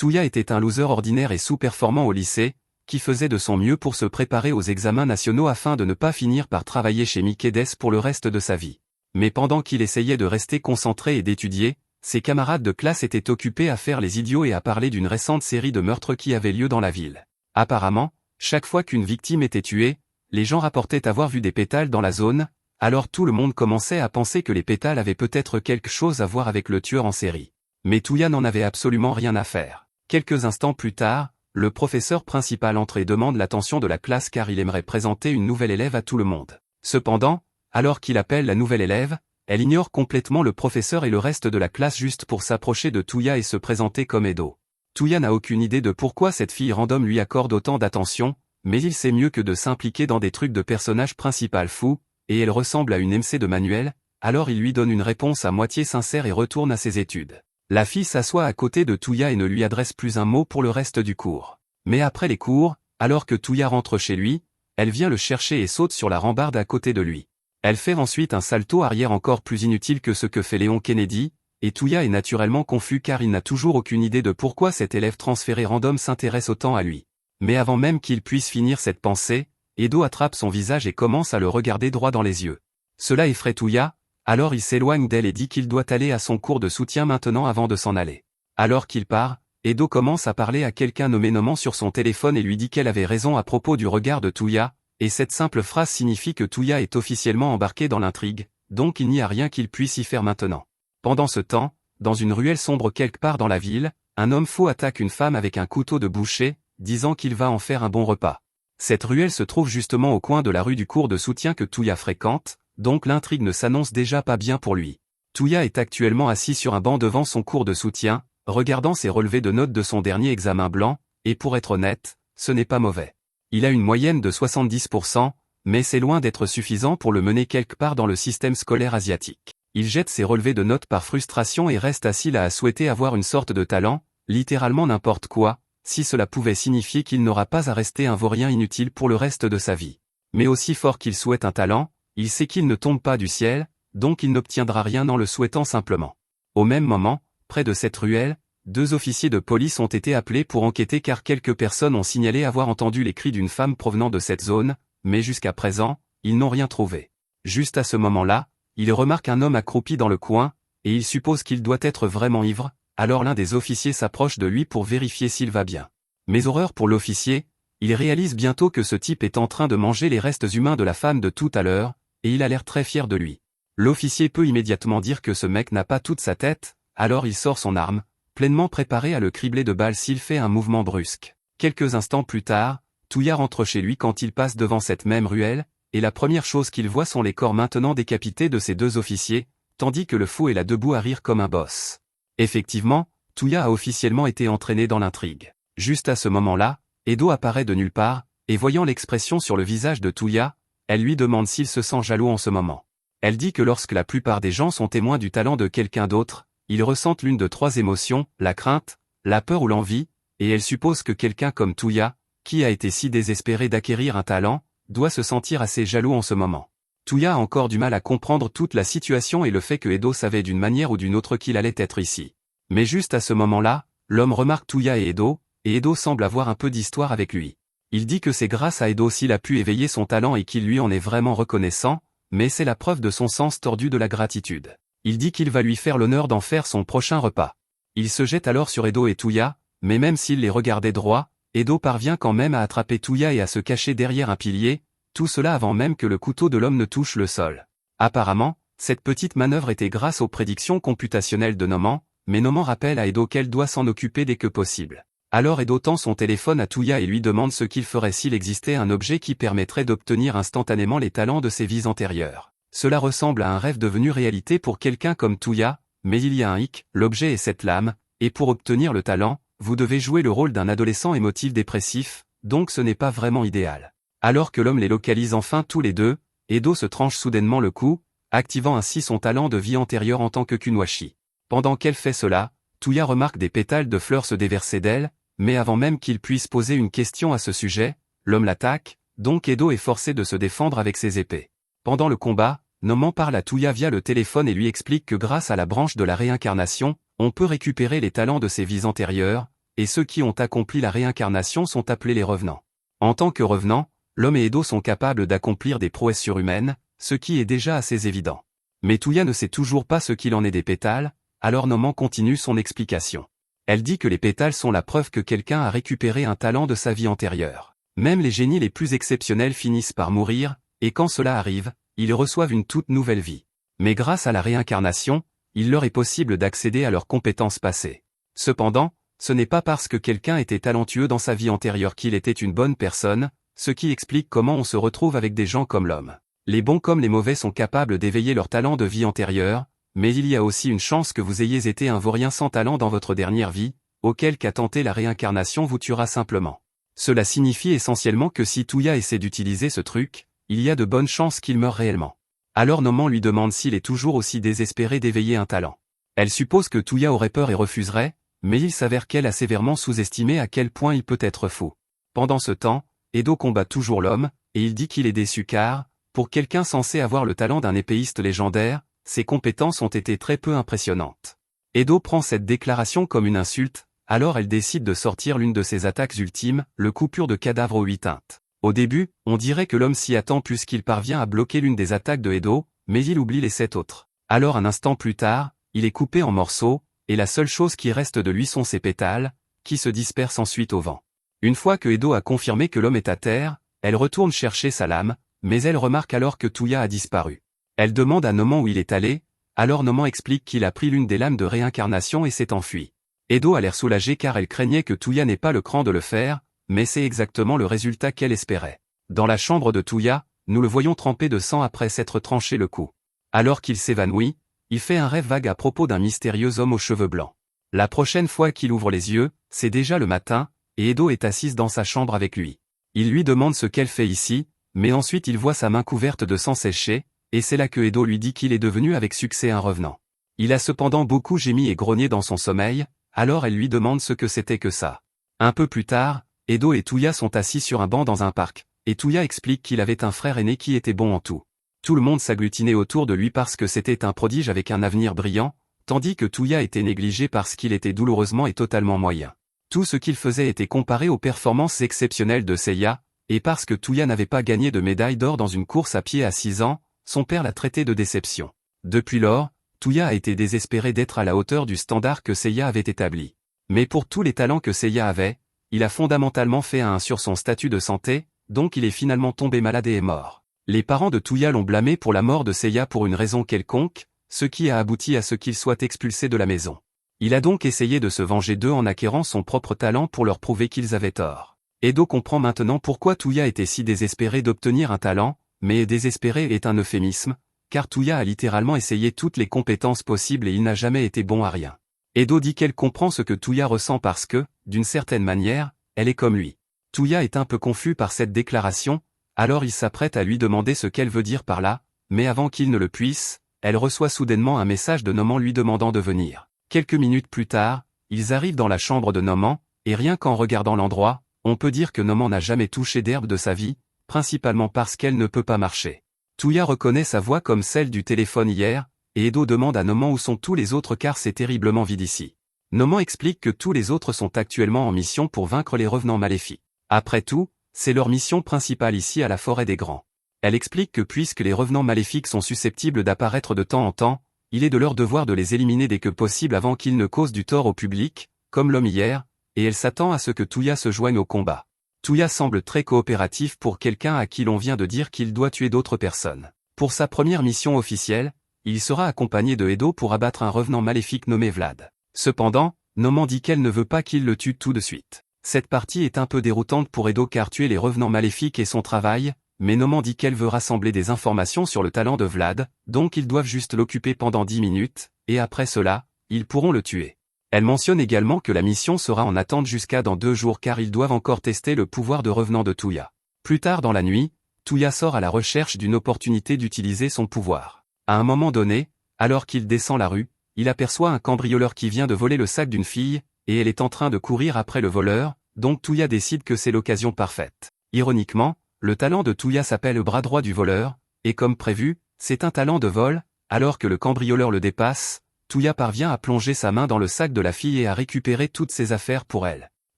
Touya était un loser ordinaire et sous-performant au lycée, qui faisait de son mieux pour se préparer aux examens nationaux afin de ne pas finir par travailler chez Mikedes pour le reste de sa vie. Mais pendant qu'il essayait de rester concentré et d'étudier, ses camarades de classe étaient occupés à faire les idiots et à parler d'une récente série de meurtres qui avait lieu dans la ville. Apparemment, chaque fois qu'une victime était tuée, les gens rapportaient avoir vu des pétales dans la zone, alors tout le monde commençait à penser que les pétales avaient peut-être quelque chose à voir avec le tueur en série. Mais Touya n'en avait absolument rien à faire. Quelques instants plus tard, le professeur principal entre et demande l'attention de la classe car il aimerait présenter une nouvelle élève à tout le monde. Cependant, alors qu'il appelle la nouvelle élève, elle ignore complètement le professeur et le reste de la classe juste pour s'approcher de Touya et se présenter comme Edo. Touya n'a aucune idée de pourquoi cette fille random lui accorde autant d'attention, mais il sait mieux que de s'impliquer dans des trucs de personnage principal fou, et elle ressemble à une MC de manuel, alors il lui donne une réponse à moitié sincère et retourne à ses études. La fille s'assoit à côté de Touya et ne lui adresse plus un mot pour le reste du cours. Mais après les cours, alors que Touya rentre chez lui, elle vient le chercher et saute sur la rambarde à côté de lui. Elle fait ensuite un salto arrière encore plus inutile que ce que fait Léon Kennedy, et Touya est naturellement confus car il n'a toujours aucune idée de pourquoi cet élève transféré random s'intéresse autant à lui. Mais avant même qu'il puisse finir cette pensée, Edo attrape son visage et commence à le regarder droit dans les yeux. Cela effraie Touya, alors il s'éloigne d'elle et dit qu'il doit aller à son cours de soutien maintenant avant de s'en aller. Alors qu'il part, Edo commence à parler à quelqu'un nommé Noman sur son téléphone et lui dit qu'elle avait raison à propos du regard de Touya, et cette simple phrase signifie que Touya est officiellement embarqué dans l'intrigue, donc il n'y a rien qu'il puisse y faire maintenant. Pendant ce temps, dans une ruelle sombre quelque part dans la ville, un homme faux attaque une femme avec un couteau de boucher, disant qu'il va en faire un bon repas. Cette ruelle se trouve justement au coin de la rue du cours de soutien que Touya fréquente, donc l'intrigue ne s'annonce déjà pas bien pour lui. Touya est actuellement assis sur un banc devant son cours de soutien, regardant ses relevés de notes de son dernier examen blanc, et pour être honnête, ce n'est pas mauvais. Il a une moyenne de 70%, mais c'est loin d'être suffisant pour le mener quelque part dans le système scolaire asiatique. Il jette ses relevés de notes par frustration et reste assis là à souhaiter avoir une sorte de talent, littéralement n'importe quoi, si cela pouvait signifier qu'il n'aura pas à rester un vaurien inutile pour le reste de sa vie. Mais aussi fort qu'il souhaite un talent, il sait qu'il ne tombe pas du ciel, donc il n'obtiendra rien en le souhaitant simplement. Au même moment, près de cette ruelle, 2 officiers de police ont été appelés pour enquêter car quelques personnes ont signalé avoir entendu les cris d'une femme provenant de cette zone, mais jusqu'à présent, ils n'ont rien trouvé. Juste à ce moment-là, ils remarquent un homme accroupi dans le coin, et ils supposent qu'il doit être vraiment ivre, alors l'un des officiers s'approche de lui pour vérifier s'il va bien. Mais horreur pour l'officier, il réalise bientôt que ce type est en train de manger les restes humains de la femme de tout à l'heure, et il a l'air très fier de lui. L'officier peut immédiatement dire que ce mec n'a pas toute sa tête, alors il sort son arme, pleinement préparé à le cribler de balles s'il fait un mouvement brusque. Quelques instants plus tard, Touya rentre chez lui quand il passe devant cette même ruelle, et la première chose qu'il voit sont les corps maintenant décapités de ces 2 officiers, tandis que le fou est là debout à rire comme un boss. Effectivement, Touya a officiellement été entraîné dans l'intrigue. Juste à ce moment-là, Edo apparaît de nulle part, et voyant l'expression sur le visage de Touya, elle lui demande s'il se sent jaloux en ce moment. Elle dit que lorsque la plupart des gens sont témoins du talent de quelqu'un d'autre, ils ressentent l'une de 3 émotions, la crainte, la peur ou l'envie, et elle suppose que quelqu'un comme Touya, qui a été si désespéré d'acquérir un talent, doit se sentir assez jaloux en ce moment. Touya a encore du mal à comprendre toute la situation et le fait que Edo savait d'une manière ou d'une autre qu'il allait être ici. Mais juste à ce moment-là, l'homme remarque Touya et Edo semble avoir un peu d'histoire avec lui. Il dit que c'est grâce à Edo s'il a pu éveiller son talent et qu'il lui en est vraiment reconnaissant, mais c'est la preuve de son sens tordu de la gratitude. Il dit qu'il va lui faire l'honneur d'en faire son prochain repas. Il se jette alors sur Edo et Touya, mais même s'il les regardait droit, Edo parvient quand même à attraper Touya et à se cacher derrière un pilier, tout cela avant même que le couteau de l'homme ne touche le sol. Apparemment, cette petite manœuvre était grâce aux prédictions computationnelles de Noman, mais Noman rappelle à Edo qu'elle doit s'en occuper dès que possible. Alors Edo tend son téléphone à Touya et lui demande ce qu'il ferait s'il existait un objet qui permettrait d'obtenir instantanément les talents de ses vies antérieures. Cela ressemble à un rêve devenu réalité pour quelqu'un comme Touya, mais il y a un hic, l'objet est cette lame, et pour obtenir le talent, vous devez jouer le rôle d'un adolescent émotif dépressif, donc ce n'est pas vraiment idéal. Alors que l'homme les localise enfin tous les 2, Edo se tranche soudainement le cou, activant ainsi son talent de vie antérieure en tant que Kunwashi. Pendant qu'elle fait cela, Touya remarque des pétales de fleurs se déverser d'elle, mais avant même qu'il puisse poser une question à ce sujet, l'homme l'attaque, donc Edo est forcé de se défendre avec ses épées. Pendant le combat, Noman parle à Touya via le téléphone et lui explique que grâce à la branche de la réincarnation, on peut récupérer les talents de ses vies antérieures, et ceux qui ont accompli la réincarnation sont appelés les revenants. En tant que revenants, l'homme et Edo sont capables d'accomplir des prouesses surhumaines, ce qui est déjà assez évident. Mais Tuya ne sait toujours pas ce qu'il en est des pétales, alors Noman continue son explication. Elle dit que les pétales sont la preuve que quelqu'un a récupéré un talent de sa vie antérieure. Même les génies les plus exceptionnels finissent par mourir, et quand cela arrive, ils reçoivent une toute nouvelle vie. Mais grâce à la réincarnation, il leur est possible d'accéder à leurs compétences passées. Cependant, ce n'est pas parce que quelqu'un était talentueux dans sa vie antérieure qu'il était une bonne personne, ce qui explique comment on se retrouve avec des gens comme l'homme. Les bons comme les mauvais sont capables d'éveiller leur talent de vie antérieure, mais il y a aussi une chance que vous ayez été un vaurien sans talent dans votre dernière vie, auquel cas tenter la réincarnation vous tuera simplement. Cela signifie essentiellement que si Tuya essaie d'utiliser ce truc, il y a de bonnes chances qu'il meure réellement. Alors Noman lui demande s'il est toujours aussi désespéré d'éveiller un talent. Elle suppose que Tuya aurait peur et refuserait, mais il s'avère qu'elle a sévèrement sous-estimé à quel point il peut être fou. Pendant ce temps, Edo combat toujours l'homme, et il dit qu'il est déçu car, pour quelqu'un censé avoir le talent d'un épéiste légendaire, ses compétences ont été très peu impressionnantes. Edo prend cette déclaration comme une insulte, alors elle décide de sortir l'une de ses attaques ultimes, le coupure de cadavre aux 8 teintes. Au début, on dirait que l'homme s'y attend puisqu'il parvient à bloquer l'une des attaques de Edo, mais il oublie les 7 autres. Alors un instant plus tard, il est coupé en morceaux, et la seule chose qui reste de lui sont ses pétales, qui se dispersent ensuite au vent. Une fois que Edo a confirmé que l'homme est à terre, elle retourne chercher sa lame, mais elle remarque alors que Tuya a disparu. Elle demande à Noman où il est allé, alors Noman explique qu'il a pris l'une des lames de réincarnation et s'est enfui. Edo a l'air soulagée car elle craignait que Tuya n'ait pas le cran de le faire, mais c'est exactement le résultat qu'elle espérait. Dans la chambre de Tuya, nous le voyons trempé de sang après s'être tranché le cou. Alors qu'il s'évanouit, il fait un rêve vague à propos d'un mystérieux homme aux cheveux blancs. La prochaine fois qu'il ouvre les yeux, c'est déjà le matin, et Edo est assise dans sa chambre avec lui. Il lui demande ce qu'elle fait ici, mais ensuite il voit sa main couverte de sang séché, et c'est là que Edo lui dit qu'il est devenu avec succès un revenant. Il a cependant beaucoup gémi et grogné dans son sommeil, alors elle lui demande ce que c'était que ça. Un peu plus tard, Edo et Tuya sont assis sur un banc dans un parc, et Tuya explique qu'il avait un frère aîné qui était bon en tout. Tout le monde s'agglutinait autour de lui parce que c'était un prodige avec un avenir brillant, tandis que Tuya était négligé parce qu'il était douloureusement et totalement moyen. Tout ce qu'il faisait était comparé aux performances exceptionnelles de Seiya, et parce que Tuya n'avait pas gagné de médaille d'or dans une course à pied à 6 ans, son père l'a traité de déception. Depuis lors, Tuya a été désespéré d'être à la hauteur du standard que Seiya avait établi. Mais pour tous les talents que Seiya avait, il a fondamentalement fait un sur son statut de santé, donc il est finalement tombé malade et est mort. Les parents de Tuya l'ont blâmé pour la mort de Seiya pour une raison quelconque, ce qui a abouti à ce qu'il soit expulsé de la maison. Il a donc essayé de se venger d'eux en acquérant son propre talent pour leur prouver qu'ils avaient tort. Edo comprend maintenant pourquoi Tuya était si désespéré d'obtenir un talent, mais désespéré est un euphémisme, car Tuya a littéralement essayé toutes les compétences possibles et il n'a jamais été bon à rien. Edo dit qu'elle comprend ce que Tuya ressent parce que, d'une certaine manière, elle est comme lui. Tuya est un peu confus par cette déclaration, alors il s'apprête à lui demander ce qu'elle veut dire par là, mais avant qu'il ne le puisse, elle reçoit soudainement un message de Noman lui demandant de venir. Quelques minutes plus tard, ils arrivent dans la chambre de Noman, et rien qu'en regardant l'endroit, on peut dire que Noman n'a jamais touché d'herbe de sa vie, principalement parce qu'elle ne peut pas marcher. Tuya reconnaît sa voix comme celle du téléphone hier, et Edo demande à Noman où sont tous les autres car c'est terriblement vide ici. Noman explique que tous les autres sont actuellement en mission pour vaincre les revenants maléfiques. Après tout, c'est leur mission principale ici à la forêt des Grands. Elle explique que puisque les revenants maléfiques sont susceptibles d'apparaître de temps en temps, il est de leur devoir de les éliminer dès que possible avant qu'ils ne causent du tort au public, comme l'homme hier, et elle s'attend à ce que Tuya se joigne au combat. Tuya semble très coopératif pour quelqu'un à qui l'on vient de dire qu'il doit tuer d'autres personnes. Pour sa première mission officielle, il sera accompagné de Edo pour abattre un revenant maléfique nommé Vlad. Cependant, Noman dit qu'elle ne veut pas qu'il le tue tout de suite. Cette partie est un peu déroutante pour Edo car tuer les revenants maléfiques est son travail, mais Noman dit qu'elle veut rassembler des informations sur le talent de Vlad, donc ils doivent juste l'occuper pendant 10 minutes, et après cela, ils pourront le tuer. Elle mentionne également que la mission sera en attente jusqu'à dans 2 jours car ils doivent encore tester le pouvoir de revenant de Tuya. Plus tard dans la nuit, Tuya sort à la recherche d'une opportunité d'utiliser son pouvoir. À un moment donné, alors qu'il descend la rue, il aperçoit un cambrioleur qui vient de voler le sac d'une fille, et elle est en train de courir après le voleur, donc Tuya décide que c'est l'occasion parfaite. Ironiquement, le talent de Tuya s'appelle le bras droit du voleur, et comme prévu, c'est un talent de vol, alors que le cambrioleur le dépasse. Tuya parvient à plonger sa main dans le sac de la fille et à récupérer toutes ses affaires pour elle.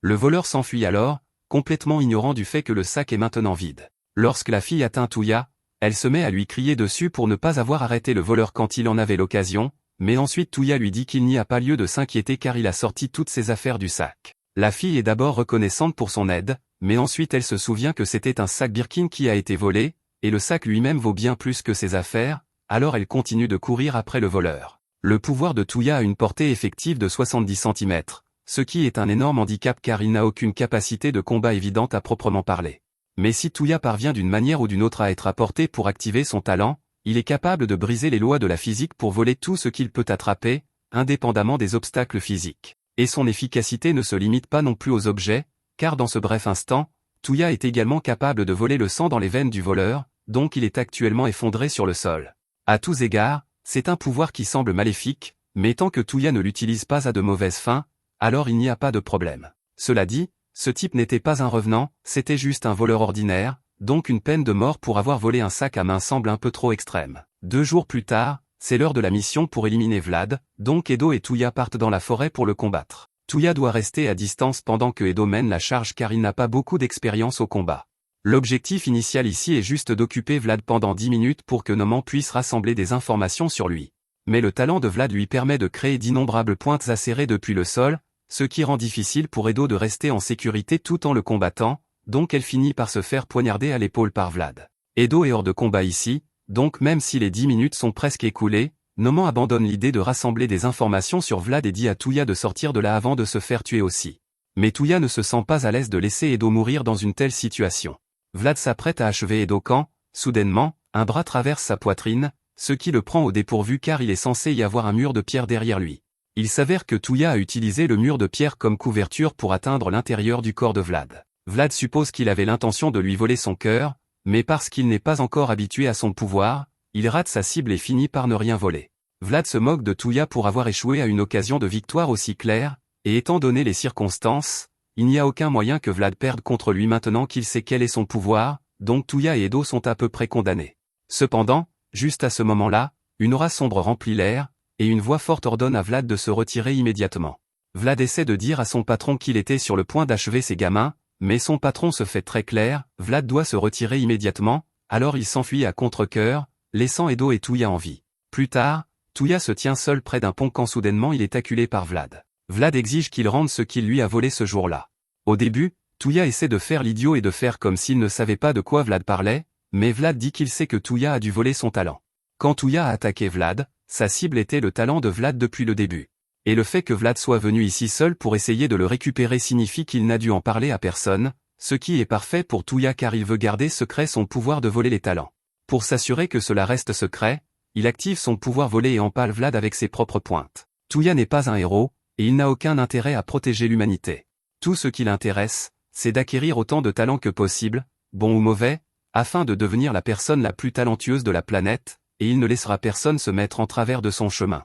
Le voleur s'enfuit alors, complètement ignorant du fait que le sac est maintenant vide. Lorsque la fille atteint Tuya, elle se met à lui crier dessus pour ne pas avoir arrêté le voleur quand il en avait l'occasion, mais ensuite Tuya lui dit qu'il n'y a pas lieu de s'inquiéter car il a sorti toutes ses affaires du sac. La fille est d'abord reconnaissante pour son aide, mais ensuite elle se souvient que c'était un sac Birkin qui a été volé, et le sac lui-même vaut bien plus que ses affaires, alors elle continue de courir après le voleur. Le pouvoir de Tuya a une portée effective de 70 cm, ce qui est un énorme handicap car il n'a aucune capacité de combat évidente à proprement parler. Mais si Tuya parvient d'une manière ou d'une autre à être à portée pour activer son talent, il est capable de briser les lois de la physique pour voler tout ce qu'il peut attraper, indépendamment des obstacles physiques. Et son efficacité ne se limite pas non plus aux objets, car dans ce bref instant, Tuya est également capable de voler le sang dans les veines du voleur, donc il est actuellement effondré sur le sol. À tous égards, c'est un pouvoir qui semble maléfique, mais tant que Tuya ne l'utilise pas à de mauvaises fins, alors il n'y a pas de problème. Cela dit, ce type n'était pas un revenant, c'était juste un voleur ordinaire, donc une peine de mort pour avoir volé un sac à main semble un peu trop extrême. 2 jours plus tard, c'est l'heure de la mission pour éliminer Vlad, donc Edo et Tuya partent dans la forêt pour le combattre. Tuya doit rester à distance pendant que Edo mène la charge car il n'a pas beaucoup d'expérience au combat. L'objectif initial ici est juste d'occuper Vlad pendant 10 minutes pour que Noman puisse rassembler des informations sur lui. Mais le talent de Vlad lui permet de créer d'innombrables pointes acérées depuis le sol, ce qui rend difficile pour Edo de rester en sécurité tout en le combattant, donc elle finit par se faire poignarder à l'épaule par Vlad. Edo est hors de combat ici, donc même si les 10 minutes sont presque écoulées, Noman abandonne l'idée de rassembler des informations sur Vlad et dit à Tuya de sortir de là avant de se faire tuer aussi. Mais Tuya ne se sent pas à l'aise de laisser Edo mourir dans une telle situation. Vlad s'apprête à achever Edo quand, soudainement, un bras traverse sa poitrine, ce qui le prend au dépourvu car il est censé y avoir un mur de pierre derrière lui. Il s'avère que Tuya a utilisé le mur de pierre comme couverture pour atteindre l'intérieur du corps de Vlad. Vlad suppose qu'il avait l'intention de lui voler son cœur, mais parce qu'il n'est pas encore habitué à son pouvoir, il rate sa cible et finit par ne rien voler. Vlad se moque de Tuya pour avoir échoué à une occasion de victoire aussi claire, et étant donné les circonstances, il n'y a aucun moyen que Vlad perde contre lui maintenant qu'il sait quel est son pouvoir, donc Tuya et Edo sont à peu près condamnés. Cependant, juste à ce moment-là, une aura sombre remplit l'air, et une voix forte ordonne à Vlad de se retirer immédiatement. Vlad essaie de dire à son patron qu'il était sur le point d'achever ses gamins, mais son patron se fait très clair, Vlad doit se retirer immédiatement, alors il s'enfuit à contre-cœur, laissant Edo et Tuya en vie. Plus tard, Tuya se tient seul près d'un pont quand soudainement il est acculé par Vlad. Vlad exige qu'il rende ce qu'il lui a volé ce jour-là. Au début, Tuya essaie de faire l'idiot et de faire comme s'il ne savait pas de quoi Vlad parlait, mais Vlad dit qu'il sait que Tuya a dû voler son talent. Quand Tuya a attaqué Vlad, sa cible était le talent de Vlad depuis le début. Et le fait que Vlad soit venu ici seul pour essayer de le récupérer signifie qu'il n'a dû en parler à personne, ce qui est parfait pour Tuya car il veut garder secret son pouvoir de voler les talents. Pour s'assurer que cela reste secret, il active son pouvoir volé et empale Vlad avec ses propres pointes. Tuya n'est pas un héros, et il n'a aucun intérêt à protéger l'humanité. Tout ce qui l'intéresse, c'est d'acquérir autant de talents que possible, bon ou mauvais, afin de devenir la personne la plus talentueuse de la planète, et il ne laissera personne se mettre en travers de son chemin.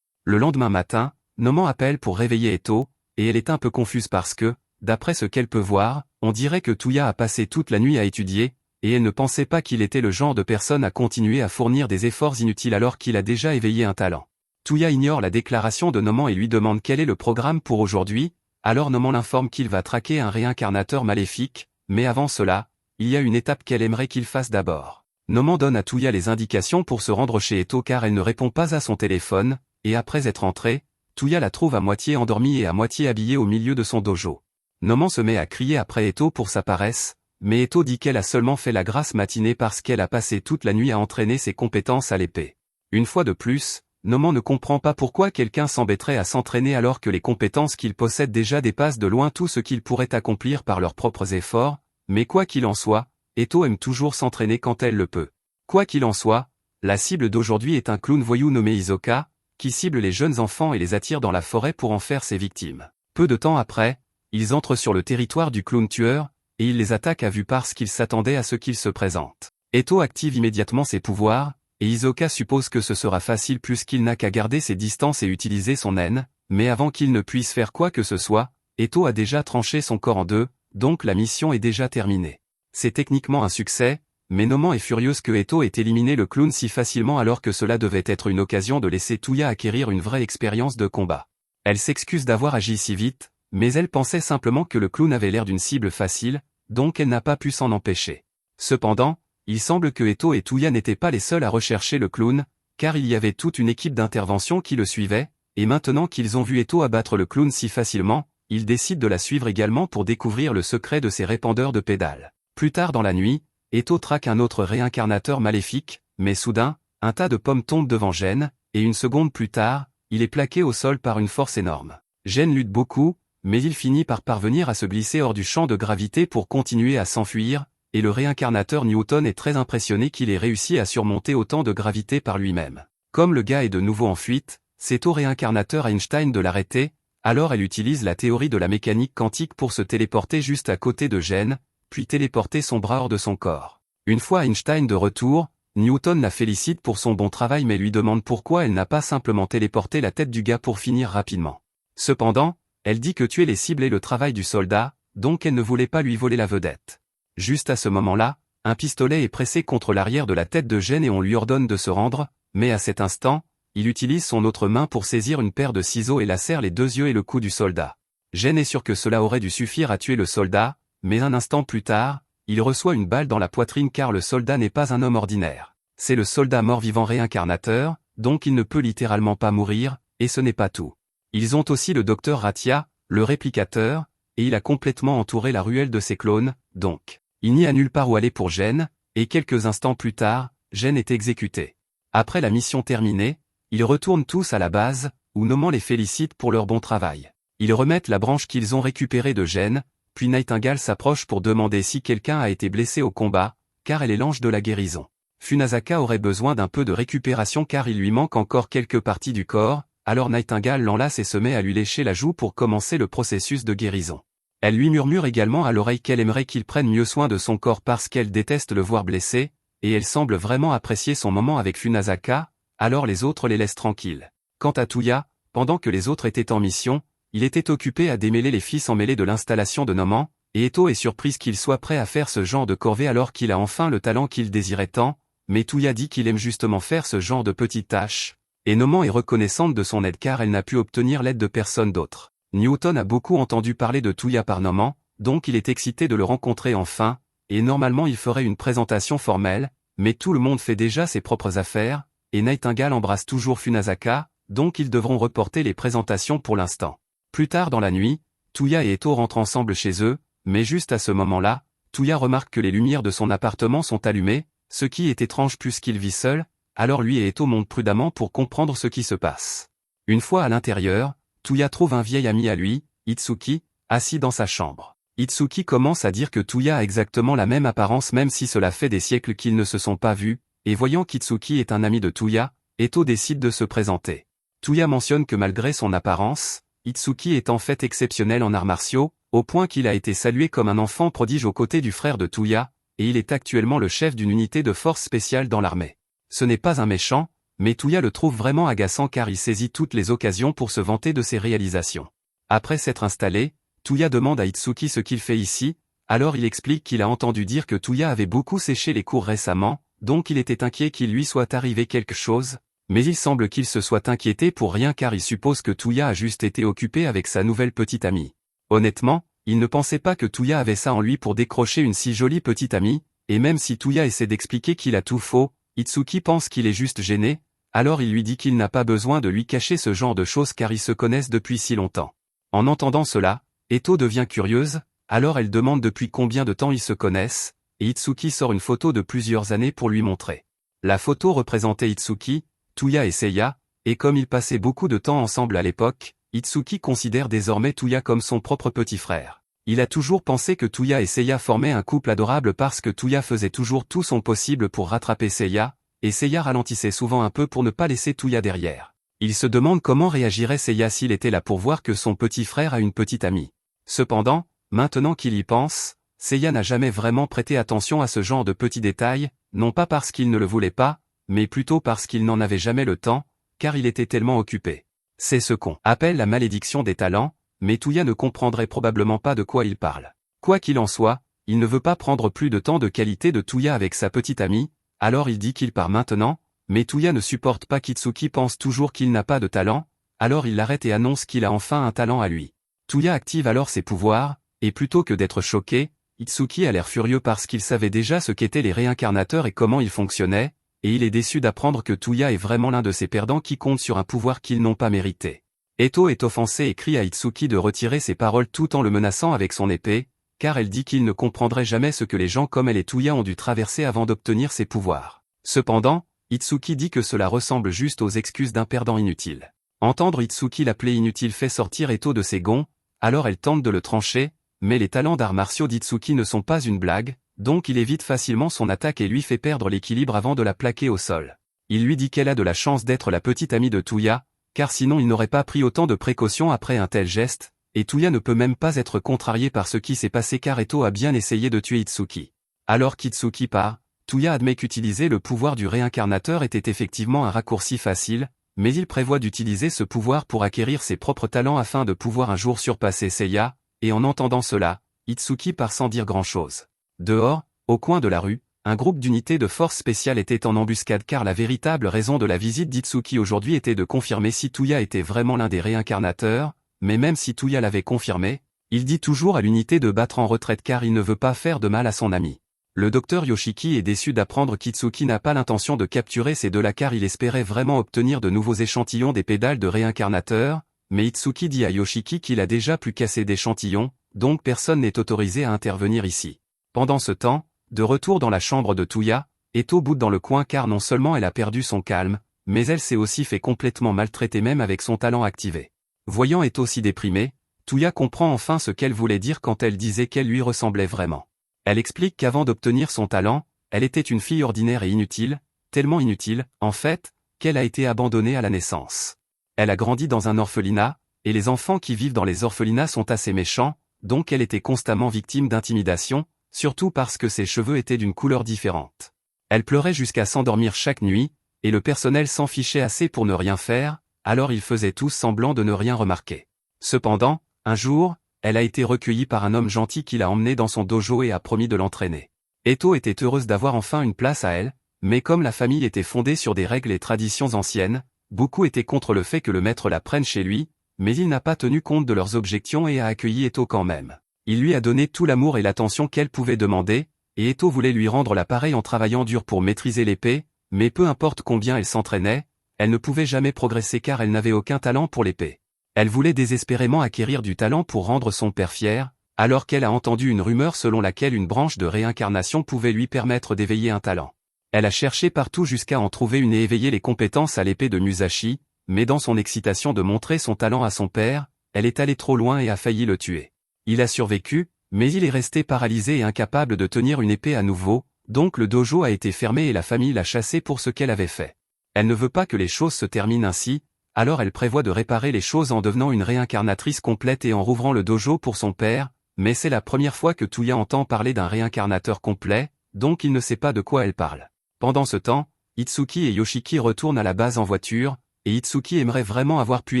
Le lendemain matin, Noman appelle pour réveiller Eto, et elle est un peu confuse parce que, d'après ce qu'elle peut voir, on dirait que Tuya a passé toute la nuit à étudier, et elle ne pensait pas qu'il était le genre de personne à continuer à fournir des efforts inutiles alors qu'il a déjà éveillé un talent. Tuya ignore la déclaration de Noman et lui demande quel est le programme pour aujourd'hui, alors Noman l'informe qu'il va traquer un réincarnateur maléfique, mais avant cela, il y a une étape qu'elle aimerait qu'il fasse d'abord. Noman donne à Tuya les indications pour se rendre chez Eto car elle ne répond pas à son téléphone, et après être entrée, Tuya la trouve à moitié endormie et à moitié habillée au milieu de son dojo. Noman se met à crier après Eto pour sa paresse, mais Eto dit qu'elle a seulement fait la grasse matinée parce qu'elle a passé toute la nuit à entraîner ses compétences à l'épée. Une fois de plus, Noman ne comprend pas pourquoi quelqu'un s'embêterait à s'entraîner alors que les compétences qu'il possède déjà dépassent de loin tout ce qu'ils pourraient accomplir par leurs propres efforts, mais quoi qu'il en soit, Eto aime toujours s'entraîner quand elle le peut. Quoi qu'il en soit, la cible d'aujourd'hui est un clown voyou nommé Hisoka, qui cible les jeunes enfants et les attire dans la forêt pour en faire ses victimes. Peu de temps après, ils entrent sur le territoire du clown tueur, et il les attaque à vue parce qu'il s'attendait à ce qu'il se présente. Eto active immédiatement ses pouvoirs, et Hisoka suppose que ce sera facile puisqu'il n'a qu'à garder ses distances et utiliser son haine, mais avant qu'il ne puisse faire quoi que ce soit, Eto a déjà tranché son corps en deux, donc la mission est déjà terminée. C'est techniquement un succès, mais Noman est furieuse que Eto ait éliminé le clown si facilement alors que cela devait être une occasion de laisser Touya acquérir une vraie expérience de combat. Elle s'excuse d'avoir agi si vite, mais elle pensait simplement que le clown avait l'air d'une cible facile, donc elle n'a pas pu s'en empêcher. Cependant, il semble que Eto et Touya n'étaient pas les seuls à rechercher le clown, car il y avait toute une équipe d'intervention qui le suivait, et maintenant qu'ils ont vu Eto abattre le clown si facilement, ils décident de la suivre également pour découvrir le secret de ses répandeurs de pédales. Plus tard dans la nuit, Eto traque un autre réincarnateur maléfique, mais soudain, un tas de pommes tombe devant Gen, et une seconde plus tard, il est plaqué au sol par une force énorme. Gen lutte beaucoup, mais il finit par parvenir à se glisser hors du champ de gravité pour continuer à s'enfuir, et le réincarnateur Newton est très impressionné qu'il ait réussi à surmonter autant de gravité par lui-même. Comme le gars est de nouveau en fuite, c'est au réincarnateur Einstein de l'arrêter, alors elle utilise la théorie de la mécanique quantique pour se téléporter juste à côté de Gen, puis téléporter son bras hors de son corps. Une fois Einstein de retour, Newton la félicite pour son bon travail mais lui demande pourquoi elle n'a pas simplement téléporté la tête du gars pour finir rapidement. Cependant, elle dit que tuer les cibles est le travail du soldat, donc elle ne voulait pas lui voler la vedette. Juste à ce moment-là, un pistolet est pressé contre l'arrière de la tête de Gen et on lui ordonne de se rendre, mais à cet instant, il utilise son autre main pour saisir une paire de ciseaux et lacère les deux yeux et le cou du soldat. Gen est sûr que cela aurait dû suffire à tuer le soldat, mais un instant plus tard, il reçoit une balle dans la poitrine car le soldat n'est pas un homme ordinaire. C'est le soldat mort-vivant réincarnateur, donc il ne peut littéralement pas mourir, et ce n'est pas tout. Ils ont aussi le docteur Ratia, le réplicateur, et il a complètement entouré la ruelle de ses clones, donc, il n'y a nulle part où aller pour Gen, et quelques instants plus tard, Gen est exécuté. Après la mission terminée, ils retournent tous à la base, où Noman les félicite pour leur bon travail. Ils remettent la branche qu'ils ont récupérée de Gen, puis Nightingale s'approche pour demander si quelqu'un a été blessé au combat, car elle est l'ange de la guérison. Funasaka aurait besoin d'un peu de récupération car il lui manque encore quelques parties du corps, alors Nightingale l'enlace et se met à lui lécher la joue pour commencer le processus de guérison. Elle lui murmure également à l'oreille qu'elle aimerait qu'il prenne mieux soin de son corps parce qu'elle déteste le voir blessé, et elle semble vraiment apprécier son moment avec Funasaka, alors les autres les laissent tranquilles. Quant à Touya, pendant que les autres étaient en mission, il était occupé à démêler les fils emmêlés de l'installation de Noman, et Eto est surprise qu'il soit prêt à faire ce genre de corvée alors qu'il a enfin le talent qu'il désirait tant, mais Touya dit qu'il aime justement faire ce genre de petites tâches, et Noman est reconnaissante de son aide car elle n'a pu obtenir l'aide de personne d'autre. Newton a beaucoup entendu parler de Touya par Noman, donc il est excité de le rencontrer enfin, et normalement il ferait une présentation formelle, mais tout le monde fait déjà ses propres affaires, et Nightingale embrasse toujours Funasaka, donc ils devront reporter les présentations pour l'instant. Plus tard dans la nuit, Touya et Eto rentrent ensemble chez eux, mais juste à ce moment-là, Touya remarque que les lumières de son appartement sont allumées, ce qui est étrange puisqu'il vit seul, alors lui et Eto montent prudemment pour comprendre ce qui se passe. Une fois à l'intérieur, Touya trouve un vieil ami à lui, Itsuki, assis dans sa chambre. Itsuki commence à dire que Touya a exactement la même apparence même si cela fait des siècles qu'ils ne se sont pas vus, et voyant qu'Itsuki est un ami de Touya, Eto décide de se présenter. Touya mentionne que malgré son apparence, Itsuki est en fait exceptionnel en arts martiaux, au point qu'il a été salué comme un enfant prodige aux côtés du frère de Touya, et il est actuellement le chef d'une unité de force spéciale dans l'armée. Ce n'est pas un méchant, mais Touya le trouve vraiment agaçant car il saisit toutes les occasions pour se vanter de ses réalisations. Après s'être installé, Touya demande à Itsuki ce qu'il fait ici, alors il explique qu'il a entendu dire que Touya avait beaucoup séché les cours récemment, donc il était inquiet qu'il lui soit arrivé quelque chose, mais il semble qu'il se soit inquiété pour rien car il suppose que Touya a juste été occupé avec sa nouvelle petite amie. Honnêtement, il ne pensait pas que Touya avait ça en lui pour décrocher une si jolie petite amie, et même si Touya essaie d'expliquer qu'il a tout faux, Itsuki pense qu'il est juste gêné, alors il lui dit qu'il n'a pas besoin de lui cacher ce genre de choses car ils se connaissent depuis si longtemps. En entendant cela, Eto devient curieuse, alors elle demande depuis combien de temps ils se connaissent, et Itsuki sort une photo de plusieurs années pour lui montrer. La photo représentait Itsuki, Touya et Seiya, et comme ils passaient beaucoup de temps ensemble à l'époque, Itsuki considère désormais Touya comme son propre petit frère. Il a toujours pensé que Touya et Seiya formaient un couple adorable parce que Touya faisait toujours tout son possible pour rattraper Seiya, et Seiya ralentissait souvent un peu pour ne pas laisser Touya derrière. Il se demande comment réagirait Seiya s'il était là pour voir que son petit frère a une petite amie. Cependant, maintenant qu'il y pense, Seiya n'a jamais vraiment prêté attention à ce genre de petits détails, non pas parce qu'il ne le voulait pas, mais plutôt parce qu'il n'en avait jamais le temps, car il était tellement occupé. C'est ce qu'on appelle la malédiction des talents, mais Touya ne comprendrait probablement pas de quoi il parle. Quoi qu'il en soit, il ne veut pas prendre plus de temps de qualité de Touya avec sa petite amie, alors il dit qu'il part maintenant, mais Touya ne supporte pas qu'Itsuki pense toujours qu'il n'a pas de talent, alors il l'arrête et annonce qu'il a enfin un talent à lui. Touya active alors ses pouvoirs, et plutôt que d'être choqué, Itsuki a l'air furieux parce qu'il savait déjà ce qu'étaient les réincarnateurs et comment ils fonctionnaient, et il est déçu d'apprendre que Touya est vraiment l'un de ces perdants qui comptent sur un pouvoir qu'ils n'ont pas mérité. Eto est offensé et crie à Itsuki de retirer ses paroles tout en le menaçant avec son épée, car elle dit qu'il ne comprendrait jamais ce que les gens comme elle et Touya ont dû traverser avant d'obtenir ses pouvoirs. Cependant, Itsuki dit que cela ressemble juste aux excuses d'un perdant inutile. Entendre Itsuki l'appeler inutile fait sortir Eto de ses gonds, alors elle tente de le trancher, mais les talents d'arts martiaux d'Itsuki ne sont pas une blague, donc il évite facilement son attaque et lui fait perdre l'équilibre avant de la plaquer au sol. Il lui dit qu'elle a de la chance d'être la petite amie de Touya, car sinon il n'aurait pas pris autant de précautions après un tel geste, et Touya ne peut même pas être contrarié par ce qui s'est passé car Eto a bien essayé de tuer Itsuki. Alors qu'Itsuki part, Touya admet qu'utiliser le pouvoir du réincarnateur était effectivement un raccourci facile, mais il prévoit d'utiliser ce pouvoir pour acquérir ses propres talents afin de pouvoir un jour surpasser Seiya, et en entendant cela, Itsuki part sans dire grand-chose. Dehors, au coin de la rue, un groupe d'unités de force spéciale était en embuscade car la véritable raison de la visite d'Itsuki aujourd'hui était de confirmer si Touya était vraiment l'un des réincarnateurs, mais même si Touya l'avait confirmé, il dit toujours à l'unité de battre en retraite car il ne veut pas faire de mal à son ami. Le docteur Yoshiki est déçu d'apprendre qu'Itsuki n'a pas l'intention de capturer ces deux-là car il espérait vraiment obtenir de nouveaux échantillons des pédales de réincarnateur, mais Itsuki dit à Yoshiki qu'il a déjà plus qu'assez d'échantillons, donc personne n'est autorisé à intervenir ici. Pendant ce temps, de retour dans la chambre de Touya, Eto boude dans le coin car non seulement elle a perdu son calme, mais elle s'est aussi fait complètement maltraiter même avec son talent activé. Voyant Eto si déprimée, Touya comprend enfin ce qu'elle voulait dire quand elle disait qu'elle lui ressemblait vraiment. Elle explique qu'avant d'obtenir son talent, elle était une fille ordinaire et inutile, tellement inutile, en fait, qu'elle a été abandonnée à la naissance. Elle a grandi dans un orphelinat, et les enfants qui vivent dans les orphelinats sont assez méchants, donc elle était constamment victime d'intimidation, surtout parce que ses cheveux étaient d'une couleur différente. Elle pleurait jusqu'à s'endormir chaque nuit, et le personnel s'en fichait assez pour ne rien faire, alors ils faisaient tous semblant de ne rien remarquer. Cependant, un jour, elle a été recueillie par un homme gentil qui l'a emmenée dans son dojo et a promis de l'entraîner. Eto était heureuse d'avoir enfin une place à elle, mais comme la famille était fondée sur des règles et traditions anciennes, beaucoup étaient contre le fait que le maître la prenne chez lui, mais il n'a pas tenu compte de leurs objections et a accueilli Eto quand même. Il lui a donné tout l'amour et l'attention qu'elle pouvait demander, et Eto voulait lui rendre l'appareil en travaillant dur pour maîtriser l'épée, mais peu importe combien elle s'entraînait, elle ne pouvait jamais progresser car elle n'avait aucun talent pour l'épée. Elle voulait désespérément acquérir du talent pour rendre son père fier, alors qu'elle a entendu une rumeur selon laquelle une branche de réincarnation pouvait lui permettre d'éveiller un talent. Elle a cherché partout jusqu'à en trouver une et éveiller les compétences à l'épée de Musashi, mais dans son excitation de montrer son talent à son père, elle est allée trop loin et a failli le tuer. Il a survécu, mais il est resté paralysé et incapable de tenir une épée à nouveau, donc le dojo a été fermé et la famille l'a chassé pour ce qu'elle avait fait. Elle ne veut pas que les choses se terminent ainsi, alors elle prévoit de réparer les choses en devenant une réincarnatrice complète et en rouvrant le dojo pour son père, mais c'est la première fois que Touya entend parler d'un réincarnateur complet, donc il ne sait pas de quoi elle parle. Pendant ce temps, Itsuki et Yoshiki retournent à la base en voiture, et Itsuki aimerait vraiment avoir pu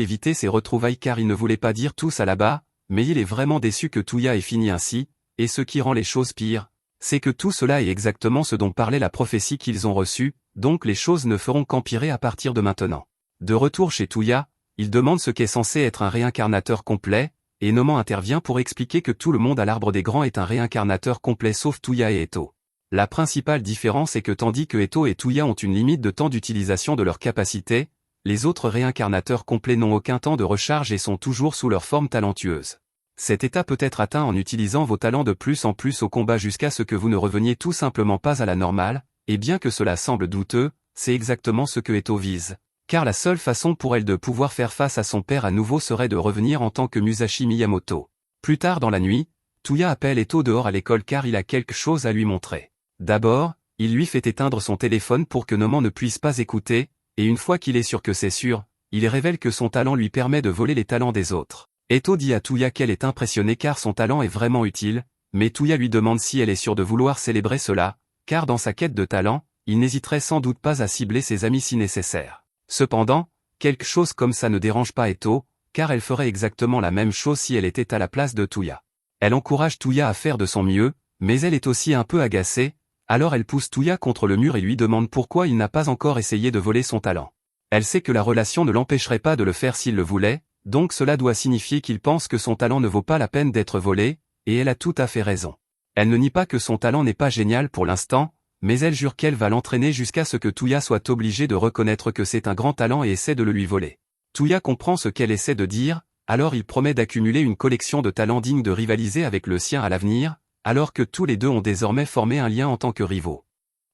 éviter ces retrouvailles car il ne voulait pas dire tous à là-bas, mais il est vraiment déçu que Touya ait fini ainsi, et ce qui rend les choses pires, c'est que tout cela est exactement ce dont parlait la prophétie qu'ils ont reçue, donc les choses ne feront qu'empirer à partir de maintenant. De retour chez Touya, il demande ce qu'est censé être un réincarnateur complet, et Noman intervient pour expliquer que tout le monde à l'Arbre des Grands est un réincarnateur complet sauf Touya et Eto. La principale différence est que tandis que Eto et Touya ont une limite de temps d'utilisation de leurs capacités, les autres réincarnateurs complets n'ont aucun temps de recharge et sont toujours sous leur forme talentueuse. Cet état peut être atteint en utilisant vos talents de plus en plus au combat jusqu'à ce que vous ne reveniez tout simplement pas à la normale, et bien que cela semble douteux, c'est exactement ce que Eto vise. Car la seule façon pour elle de pouvoir faire face à son père à nouveau serait de revenir en tant que Musashi Miyamoto. Plus tard dans la nuit, Touya appelle Eto dehors à l'école car il a quelque chose à lui montrer. D'abord, il lui fait éteindre son téléphone pour que Noman ne puisse pas écouter, et une fois qu'il est sûr que c'est sûr, il révèle que son talent lui permet de voler les talents des autres. Eto dit à Touya qu'elle est impressionnée car son talent est vraiment utile, mais Touya lui demande si elle est sûre de vouloir célébrer cela, car dans sa quête de talent, il n'hésiterait sans doute pas à cibler ses amis si nécessaire. Cependant, quelque chose comme ça ne dérange pas Eto, car elle ferait exactement la même chose si elle était à la place de Touya. Elle encourage Touya à faire de son mieux, Mais elle est aussi un peu agacée, alors elle pousse Tuya contre le mur et lui demande pourquoi il n'a pas encore essayé de voler son talent. Elle sait que la relation ne l'empêcherait pas de le faire s'il le voulait, donc cela doit signifier qu'il pense que son talent ne vaut pas la peine d'être volé, et elle a tout à fait raison. Elle ne nie pas que son talent n'est pas génial pour l'instant, mais elle jure qu'elle va l'entraîner jusqu'à ce que Tuya soit obligé de reconnaître que c'est un grand talent et essaie de le lui voler. Tuya comprend ce qu'elle essaie de dire, alors il promet d'accumuler une collection de talents dignes de rivaliser avec le sien à l'avenir, alors que tous les deux ont désormais formé un lien en tant que rivaux.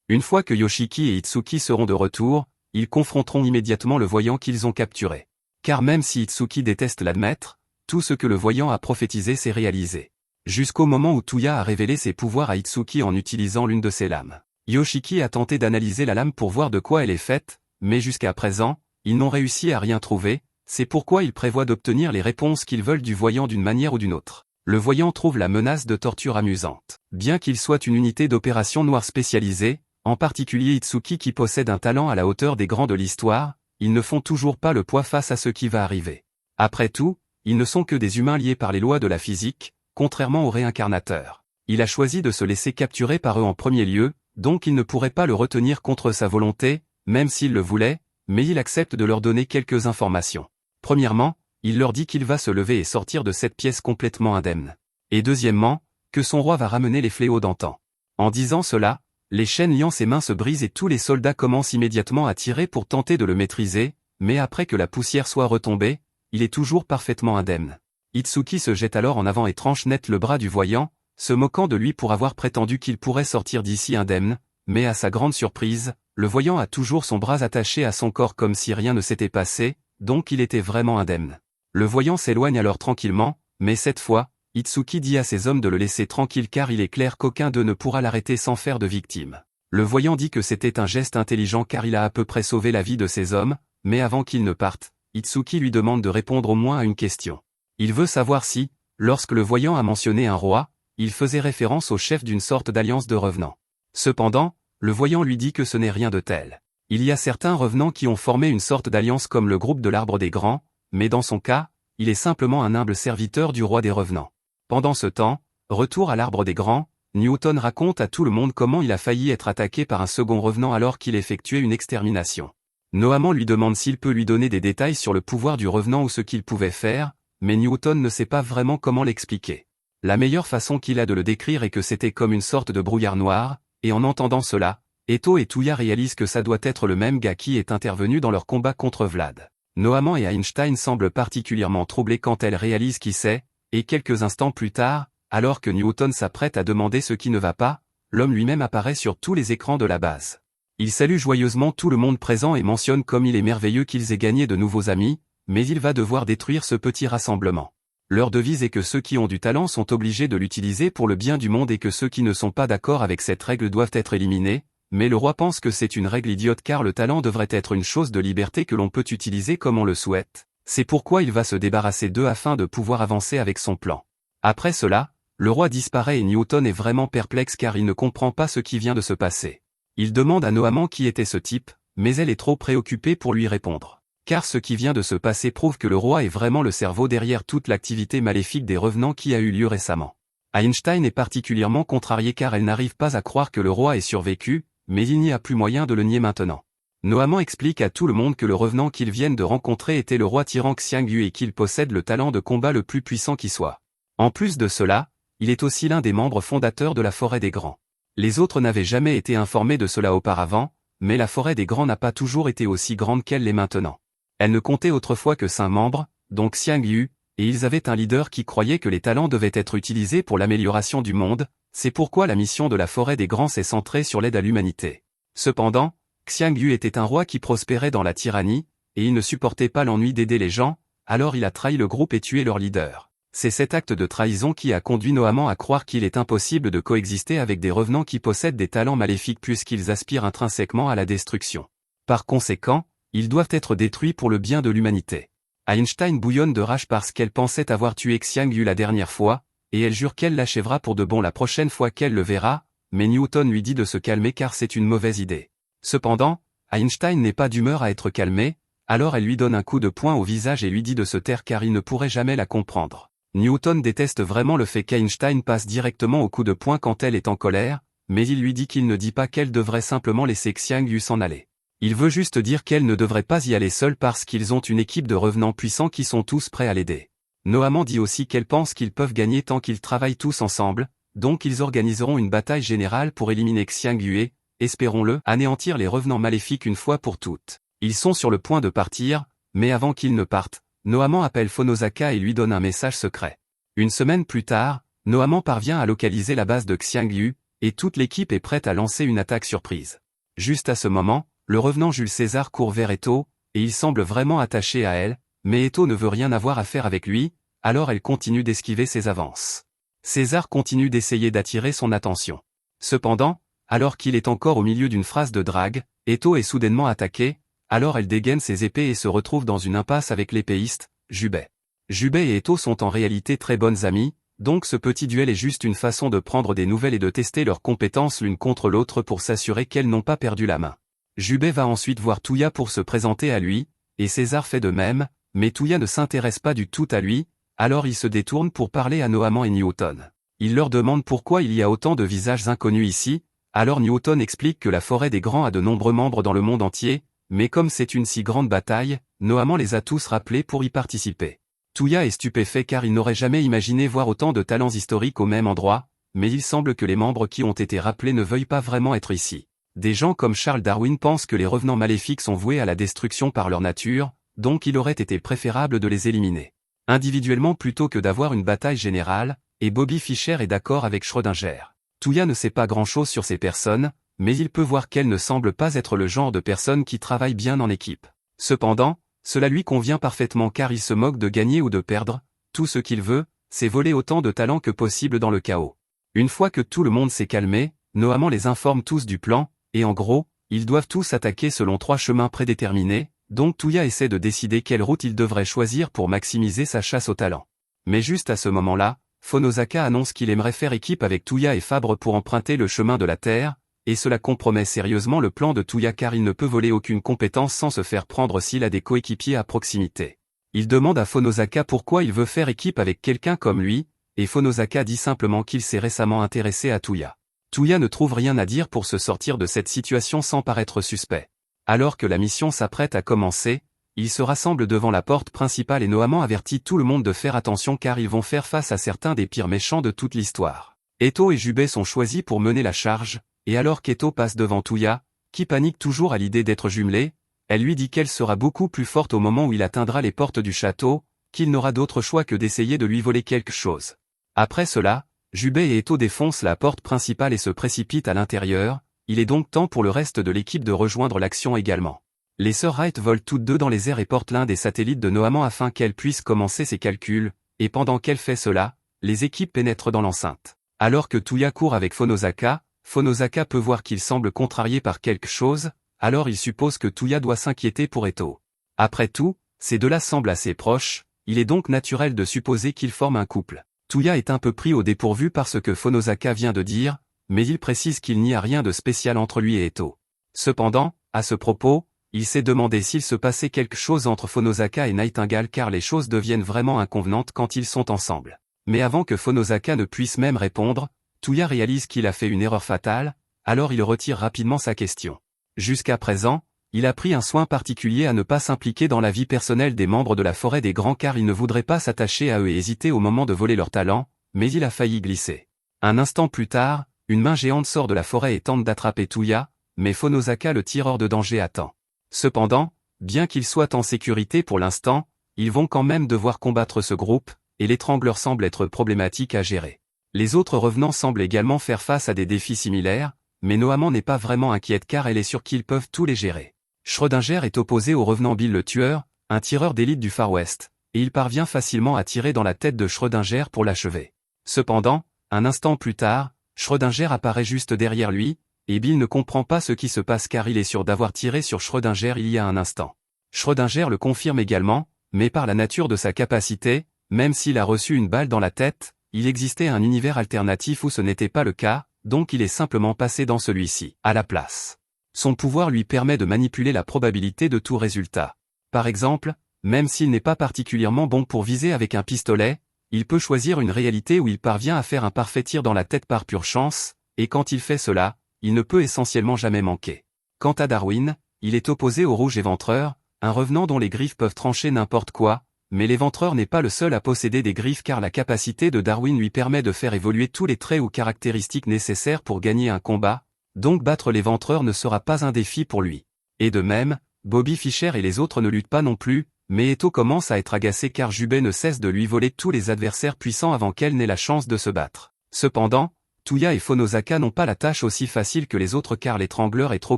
Une fois que Yoshiki et Itsuki seront de retour, ils confronteront immédiatement le voyant qu'ils ont capturé. Car même si Itsuki déteste l'admettre, tout ce que le voyant a prophétisé s'est réalisé. Jusqu'au moment où Tuya a révélé ses pouvoirs à Itsuki en utilisant l'une de ses lames. Yoshiki a tenté d'analyser la lame pour voir de quoi elle est faite, mais jusqu'à présent, ils n'ont réussi à rien trouver, c'est pourquoi ils prévoient d'obtenir les réponses qu'ils veulent du voyant d'une manière ou d'une autre. Le voyant trouve la menace de torture amusante. Bien qu'il soit une unité d'opération noire spécialisée, en particulier Itsuki qui possède un talent à la hauteur des grands de l'histoire, ils ne font toujours pas le poids face à ce qui va arriver. Après tout, ils ne sont que des humains liés par les lois de la physique, contrairement aux réincarnateurs. Il a choisi de se laisser capturer par eux en premier lieu, donc il ne pourrait pas le retenir contre sa volonté, même s'il le voulait, mais il accepte de leur donner quelques informations. Premièrement, il leur dit qu'il va se lever et sortir de cette pièce complètement indemne. Et deuxièmement, que son roi va ramener les fléaux d'antan. En disant cela, les chaînes liant ses mains se brisent et tous les soldats commencent immédiatement à tirer pour tenter de le maîtriser, mais après que la poussière soit retombée, il est toujours parfaitement indemne. Itsuki se jette alors en avant et tranche net le bras du voyant, se moquant de lui pour avoir prétendu qu'il pourrait sortir d'ici indemne, mais à sa grande surprise, le voyant a toujours son bras attaché à son corps comme si rien ne s'était passé, donc il était vraiment indemne. Le voyant s'éloigne alors tranquillement, mais cette fois, Itsuki dit à ses hommes de le laisser tranquille car il est clair qu'aucun d'eux ne pourra l'arrêter sans faire de victime. Le voyant dit que c'était un geste intelligent car il a à peu près sauvé la vie de ses hommes, mais avant qu'ils ne partent, Itsuki lui demande de répondre au moins à une question. Il veut savoir si, lorsque le voyant a mentionné un roi, il faisait référence au chef d'une sorte d'alliance de revenants. Cependant, le voyant lui dit que ce n'est rien de tel. Il y a certains revenants qui ont formé une sorte d'alliance comme le groupe de l'Arbre des Grands, mais dans son cas, il est simplement un humble serviteur du roi des revenants. Pendant ce temps, retour à l'Arbre des Grands, Newton raconte à tout le monde comment il a failli être attaqué par un second revenant alors qu'il effectuait une extermination. Noamant lui demande s'il peut lui donner des détails sur le pouvoir du revenant ou ce qu'il pouvait faire, mais Newton ne sait pas vraiment comment l'expliquer. La meilleure façon qu'il a de le décrire est que c'était comme une sorte de brouillard noir, et en entendant cela, Eto et Tuya réalisent que ça doit être le même gars qui est intervenu dans leur combat contre Vlad. Noamant et Einstein semblent particulièrement troublés quand elle réalise qui c'est, et quelques instants plus tard, alors que Newton s'apprête à demander ce qui ne va pas, l'homme lui-même apparaît sur tous les écrans de la base. Il salue joyeusement tout le monde présent et mentionne comme il est merveilleux qu'ils aient gagné de nouveaux amis, mais il va devoir détruire ce petit rassemblement. Leur devise est que ceux qui ont du talent sont obligés de l'utiliser pour le bien du monde et que ceux qui ne sont pas d'accord avec cette règle doivent être éliminés, mais le roi pense que c'est une règle idiote car le talent devrait être une chose de liberté que l'on peut utiliser comme on le souhaite. C'est pourquoi il va se débarrasser d'eux afin de pouvoir avancer avec son plan. Après cela, le roi disparaît et Newton est vraiment perplexe car il ne comprend pas ce qui vient de se passer. Il demande à Noamant qui était ce type, mais elle est trop préoccupée pour lui répondre. Car ce qui vient de se passer prouve que le roi est vraiment le cerveau derrière toute l'activité maléfique des revenants qui a eu lieu récemment. Einstein est particulièrement contrarié car elle n'arrive pas à croire que le roi ait survécu, mais il n'y a plus moyen de le nier maintenant. Noamant explique à tout le monde que le revenant qu'ils viennent de rencontrer était le roi tyran Xiangyu et qu'il possède le talent de combat le plus puissant qui soit. En plus de cela, il est aussi l'un des membres fondateurs de la Forêt des Grands. Les autres n'avaient jamais été informés de cela auparavant, mais la Forêt des Grands n'a pas toujours été aussi grande qu'elle l'est maintenant. Elle ne comptait autrefois que 5 membres, donc Xiangyu, et ils avaient un leader qui croyait que les talents devaient être utilisés pour l'amélioration du monde, c'est pourquoi la mission de la Forêt des Grands s'est centrée sur l'aide à l'humanité. Cependant, Xiangyu était un roi qui prospérait dans la tyrannie, et il ne supportait pas l'ennui d'aider les gens, alors il a trahi le groupe et tué leur leader. C'est cet acte de trahison qui a conduit Noamant à croire qu'il est impossible de coexister avec des revenants qui possèdent des talents maléfiques puisqu'ils aspirent intrinsèquement à la destruction. Par conséquent, ils doivent être détruits pour le bien de l'humanité. Einstein bouillonne de rage parce qu'elle pensait avoir tué Xiangyu la dernière fois, et elle jure qu'elle l'achèvera pour de bon la prochaine fois qu'elle le verra, mais Newton lui dit de se calmer car c'est une mauvaise idée. Cependant, Einstein n'est pas d'humeur à être calmé, alors elle lui donne un coup de poing au visage et lui dit de se taire car il ne pourrait jamais la comprendre. Newton déteste vraiment le fait qu'Einstein passe directement au coup de poing quand elle est en colère, mais il lui dit qu'il ne dit pas qu'elle devrait simplement laisser Xiangyu s'en aller. Il veut juste dire qu'elle ne devrait pas y aller seule parce qu'ils ont une équipe de revenants puissants qui sont tous prêts à l'aider. Noamant dit aussi qu'elle pense qu'ils peuvent gagner tant qu'ils travaillent tous ensemble, donc ils organiseront une bataille générale pour éliminer Xiangyu et, espérons-le, anéantir les revenants maléfiques une fois pour toutes. Ils sont sur le point de partir, mais avant qu'ils ne partent, Noamant appelle Phonosaka et lui donne un message secret. Une semaine plus tard, Noamant parvient à localiser la base de Xiangyu, et toute l'équipe est prête à lancer une attaque surprise. Juste à ce moment, le revenant Jules César court vers Eto, et il semble vraiment attaché à elle, mais Eto ne veut rien avoir à faire avec lui, alors elle continue d'esquiver ses avances. César continue d'essayer d'attirer son attention. Cependant, alors qu'il est encore au milieu d'une phrase de drague, Eto est soudainement attaqué, alors elle dégaine ses épées et se retrouve dans une impasse avec l'épéiste, Jubei. Jubei et Eto sont en réalité très bonnes amies, donc ce petit duel est juste une façon de prendre des nouvelles et de tester leurs compétences l'une contre l'autre pour s'assurer qu'elles n'ont pas perdu la main. Jubei va ensuite voir Touya pour se présenter à lui, et César fait de même, mais Touya ne s'intéresse pas du tout à lui, alors il se détourne pour parler à Noamant et Newton. Il leur demande pourquoi il y a autant de visages inconnus ici, alors Newton explique que la forêt des grands a de nombreux membres dans le monde entier, mais comme c'est une si grande bataille, Noamant les a tous rappelés pour y participer. Touya est stupéfait car il n'aurait jamais imaginé voir autant de talents historiques au même endroit, mais il semble que les membres qui ont été rappelés ne veuillent pas vraiment être ici. Des gens comme Charles Darwin pensent que les revenants maléfiques sont voués à la destruction par leur nature, donc il aurait été préférable de les éliminer individuellement plutôt que d'avoir une bataille générale, et Bobby Fischer est d'accord avec Schrödinger. Touya ne sait pas grand-chose sur ces personnes, mais il peut voir qu'elles ne semblent pas être le genre de personnes qui travaillent bien en équipe. Cependant, cela lui convient parfaitement car il se moque de gagner ou de perdre, tout ce qu'il veut, c'est voler autant de talents que possible dans le chaos. Une fois que tout le monde s'est calmé, Noamant les informe tous du plan, et en gros, ils doivent tous attaquer selon 3 chemins prédéterminés, donc Touya essaie de décider quelle route il devrait choisir pour maximiser sa chasse au talent. Mais juste à ce moment-là, Phonosaka annonce qu'il aimerait faire équipe avec Touya et Fabre pour emprunter le chemin de la Terre, et cela compromet sérieusement le plan de Touya car il ne peut voler aucune compétence sans se faire prendre s'il a des coéquipiers à proximité. Il demande à Phonosaka pourquoi il veut faire équipe avec quelqu'un comme lui, et Phonosaka dit simplement qu'il s'est récemment intéressé à Touya. Touya ne trouve rien à dire pour se sortir de cette situation sans paraître suspect. Alors que la mission s'apprête à commencer, ils se rassemblent devant la porte principale et Noamant avertit tout le monde de faire attention car ils vont faire face à certains des pires méchants de toute l'histoire. Eto et Jubei sont choisis pour mener la charge, et alors qu'Eto passe devant Touya, qui panique toujours à l'idée d'être jumelée, elle lui dit qu'elle sera beaucoup plus forte au moment où il atteindra les portes du château, qu'il n'aura d'autre choix que d'essayer de lui voler quelque chose. Après cela, Jubei et Eto défoncent la porte principale et se précipitent à l'intérieur, il est donc temps pour le reste de l'équipe de rejoindre l'action également. Les sœurs Wright volent toutes deux dans les airs et portent l'un des satellites de Noamant afin qu'elle puisse commencer ses calculs, et pendant qu'elle fait cela, les équipes pénètrent dans l'enceinte. Alors que Touya court avec Phonosaka, Phonosaka peut voir qu'il semble contrarié par quelque chose, alors il suppose que Touya doit s'inquiéter pour Eto. Après tout, ces deux-là semblent assez proches, il est donc naturel de supposer qu'ils forment un couple. Touya est un peu pris au dépourvu par ce que Phonosaka vient de dire, mais il précise qu'il n'y a rien de spécial entre lui et Eto. Cependant, à ce propos, il s'est demandé s'il se passait quelque chose entre Phonosaka et Nightingale car les choses deviennent vraiment inconvenantes quand ils sont ensemble. Mais avant que Phonosaka ne puisse même répondre, Touya réalise qu'il a fait une erreur fatale, alors il retire rapidement sa question. Jusqu'à présent, il a pris un soin particulier à ne pas s'impliquer dans la vie personnelle des membres de la forêt des grands car il ne voudrait pas s'attacher à eux et hésiter au moment de voler leur talent, mais il a failli glisser. Un instant plus tard, une main géante sort de la forêt et tente d'attraper Touya, mais Phonosaka le tire hors de danger à temps. Cependant, bien qu'ils soient en sécurité pour l'instant, ils vont quand même devoir combattre ce groupe, et l'étrangleur semble être problématique à gérer. Les autres revenants semblent également faire face à des défis similaires, mais Noamant n'est pas vraiment inquiète car elle est sûre qu'ils peuvent tous les gérer. Schrödinger est opposé au revenant Bill le tueur, un tireur d'élite du Far West, et il parvient facilement à tirer dans la tête de Schrödinger pour l'achever. Cependant, un instant plus tard, Schrödinger apparaît juste derrière lui, et Bill ne comprend pas ce qui se passe car il est sûr d'avoir tiré sur Schrödinger il y a un instant. Schrödinger le confirme également, mais par la nature de sa capacité, même s'il a reçu une balle dans la tête, il existait un univers alternatif où ce n'était pas le cas, donc il est simplement passé dans celui-ci, à la place. Son pouvoir lui permet de manipuler la probabilité de tout résultat. Par exemple, même s'il n'est pas particulièrement bon pour viser avec un pistolet, Il peut choisir une réalité où il parvient à faire un parfait tir dans la tête par pure chance, et quand il fait cela, il ne peut essentiellement jamais manquer. Quant à Darwin, il est opposé au rouge éventreur, un revenant dont les griffes peuvent trancher n'importe quoi, mais l'éventreur n'est pas le seul à posséder des griffes car la capacité de Darwin lui permet de faire évoluer tous les traits ou caractéristiques nécessaires pour gagner un combat, donc battre l'éventreur ne sera pas un défi pour lui. Et de même, Bobby Fischer et les autres ne luttent pas non plus, mais Eto commence à être agacé car Jubei ne cesse de lui voler tous les adversaires puissants avant qu'elle n'ait la chance de se battre. Cependant, Touya et Phonosaka n'ont pas la tâche aussi facile que les autres car l'étrangleur est trop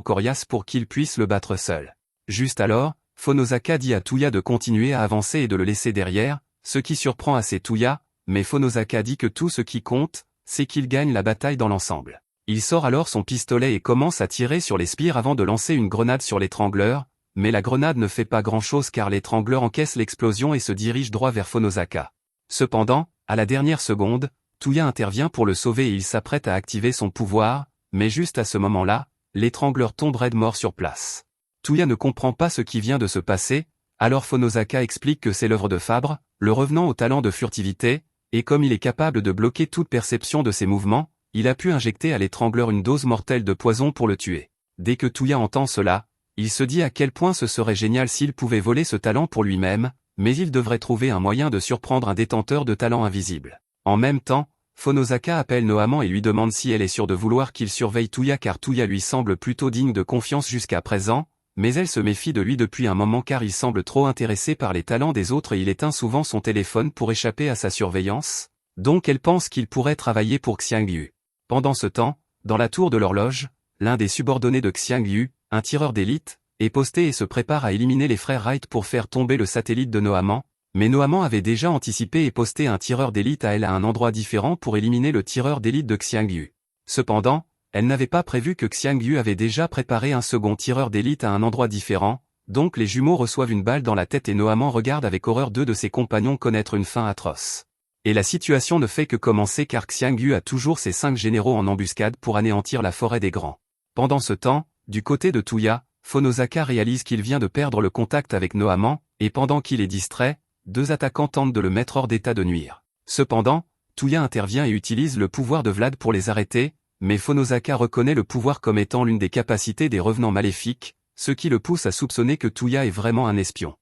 coriace pour qu'ils puissent le battre seul. Juste alors, Phonosaka dit à Touya de continuer à avancer et de le laisser derrière, ce qui surprend assez Touya, mais Phonosaka dit que tout ce qui compte, c'est qu'il gagne la bataille dans l'ensemble. Il sort alors son pistolet et commence à tirer sur les spires avant de lancer une grenade sur l'étrangleur, mais la grenade ne fait pas grand-chose car l'étrangleur encaisse l'explosion et se dirige droit vers Phonosaka. Cependant, à la dernière seconde, Touya intervient pour le sauver et il s'apprête à activer son pouvoir, mais juste à ce moment-là, l'étrangleur tombe raide mort sur place. Touya ne comprend pas ce qui vient de se passer, alors Phonosaka explique que c'est l'œuvre de Fabre, le revenant au talent de furtivité, et comme il est capable de bloquer toute perception de ses mouvements, il a pu injecter à l'étrangleur une dose mortelle de poison pour le tuer. Dès que Touya entend cela, il se dit à quel point ce serait génial s'il pouvait voler ce talent pour lui-même, mais il devrait trouver un moyen de surprendre un détenteur de talent invisible. En même temps, Phonosaka appelle Nohaman et lui demande si elle est sûre de vouloir qu'il surveille Touya car Touya lui semble plutôt digne de confiance jusqu'à présent, mais elle se méfie de lui depuis un moment car il semble trop intéressé par les talents des autres et il éteint souvent son téléphone pour échapper à sa surveillance, donc elle pense qu'il pourrait travailler pour Xiang Yu. Pendant ce temps, dans la tour de l'horloge, l'un des subordonnés de Xiang Yu, un tireur d'élite, est posté et se prépare à éliminer les frères Wright pour faire tomber le satellite de Nohaman, mais Nohaman avait déjà anticipé et posté un tireur d'élite à elle à un endroit différent pour éliminer le tireur d'élite de Xiang Yu. Cependant, elle n'avait pas prévu que Xiang Yu avait déjà préparé un second tireur d'élite à un endroit différent, donc les jumeaux reçoivent une balle dans la tête et Nohaman regarde avec horreur deux de ses compagnons connaître une fin atroce. Et la situation ne fait que commencer car Xiang Yu a toujours ses 5 généraux en embuscade pour anéantir la forêt des grands. Pendant ce temps, du côté de Touya, Phonosaka réalise qu'il vient de perdre le contact avec Nohaman, et pendant qu'il est distrait, 2 attaquants tentent de le mettre hors d'état de nuire. Cependant, Touya intervient et utilise le pouvoir de Vlad pour les arrêter, mais Phonosaka reconnaît le pouvoir comme étant l'une des capacités des revenants maléfiques, ce qui le pousse à soupçonner que Touya est vraiment un espion.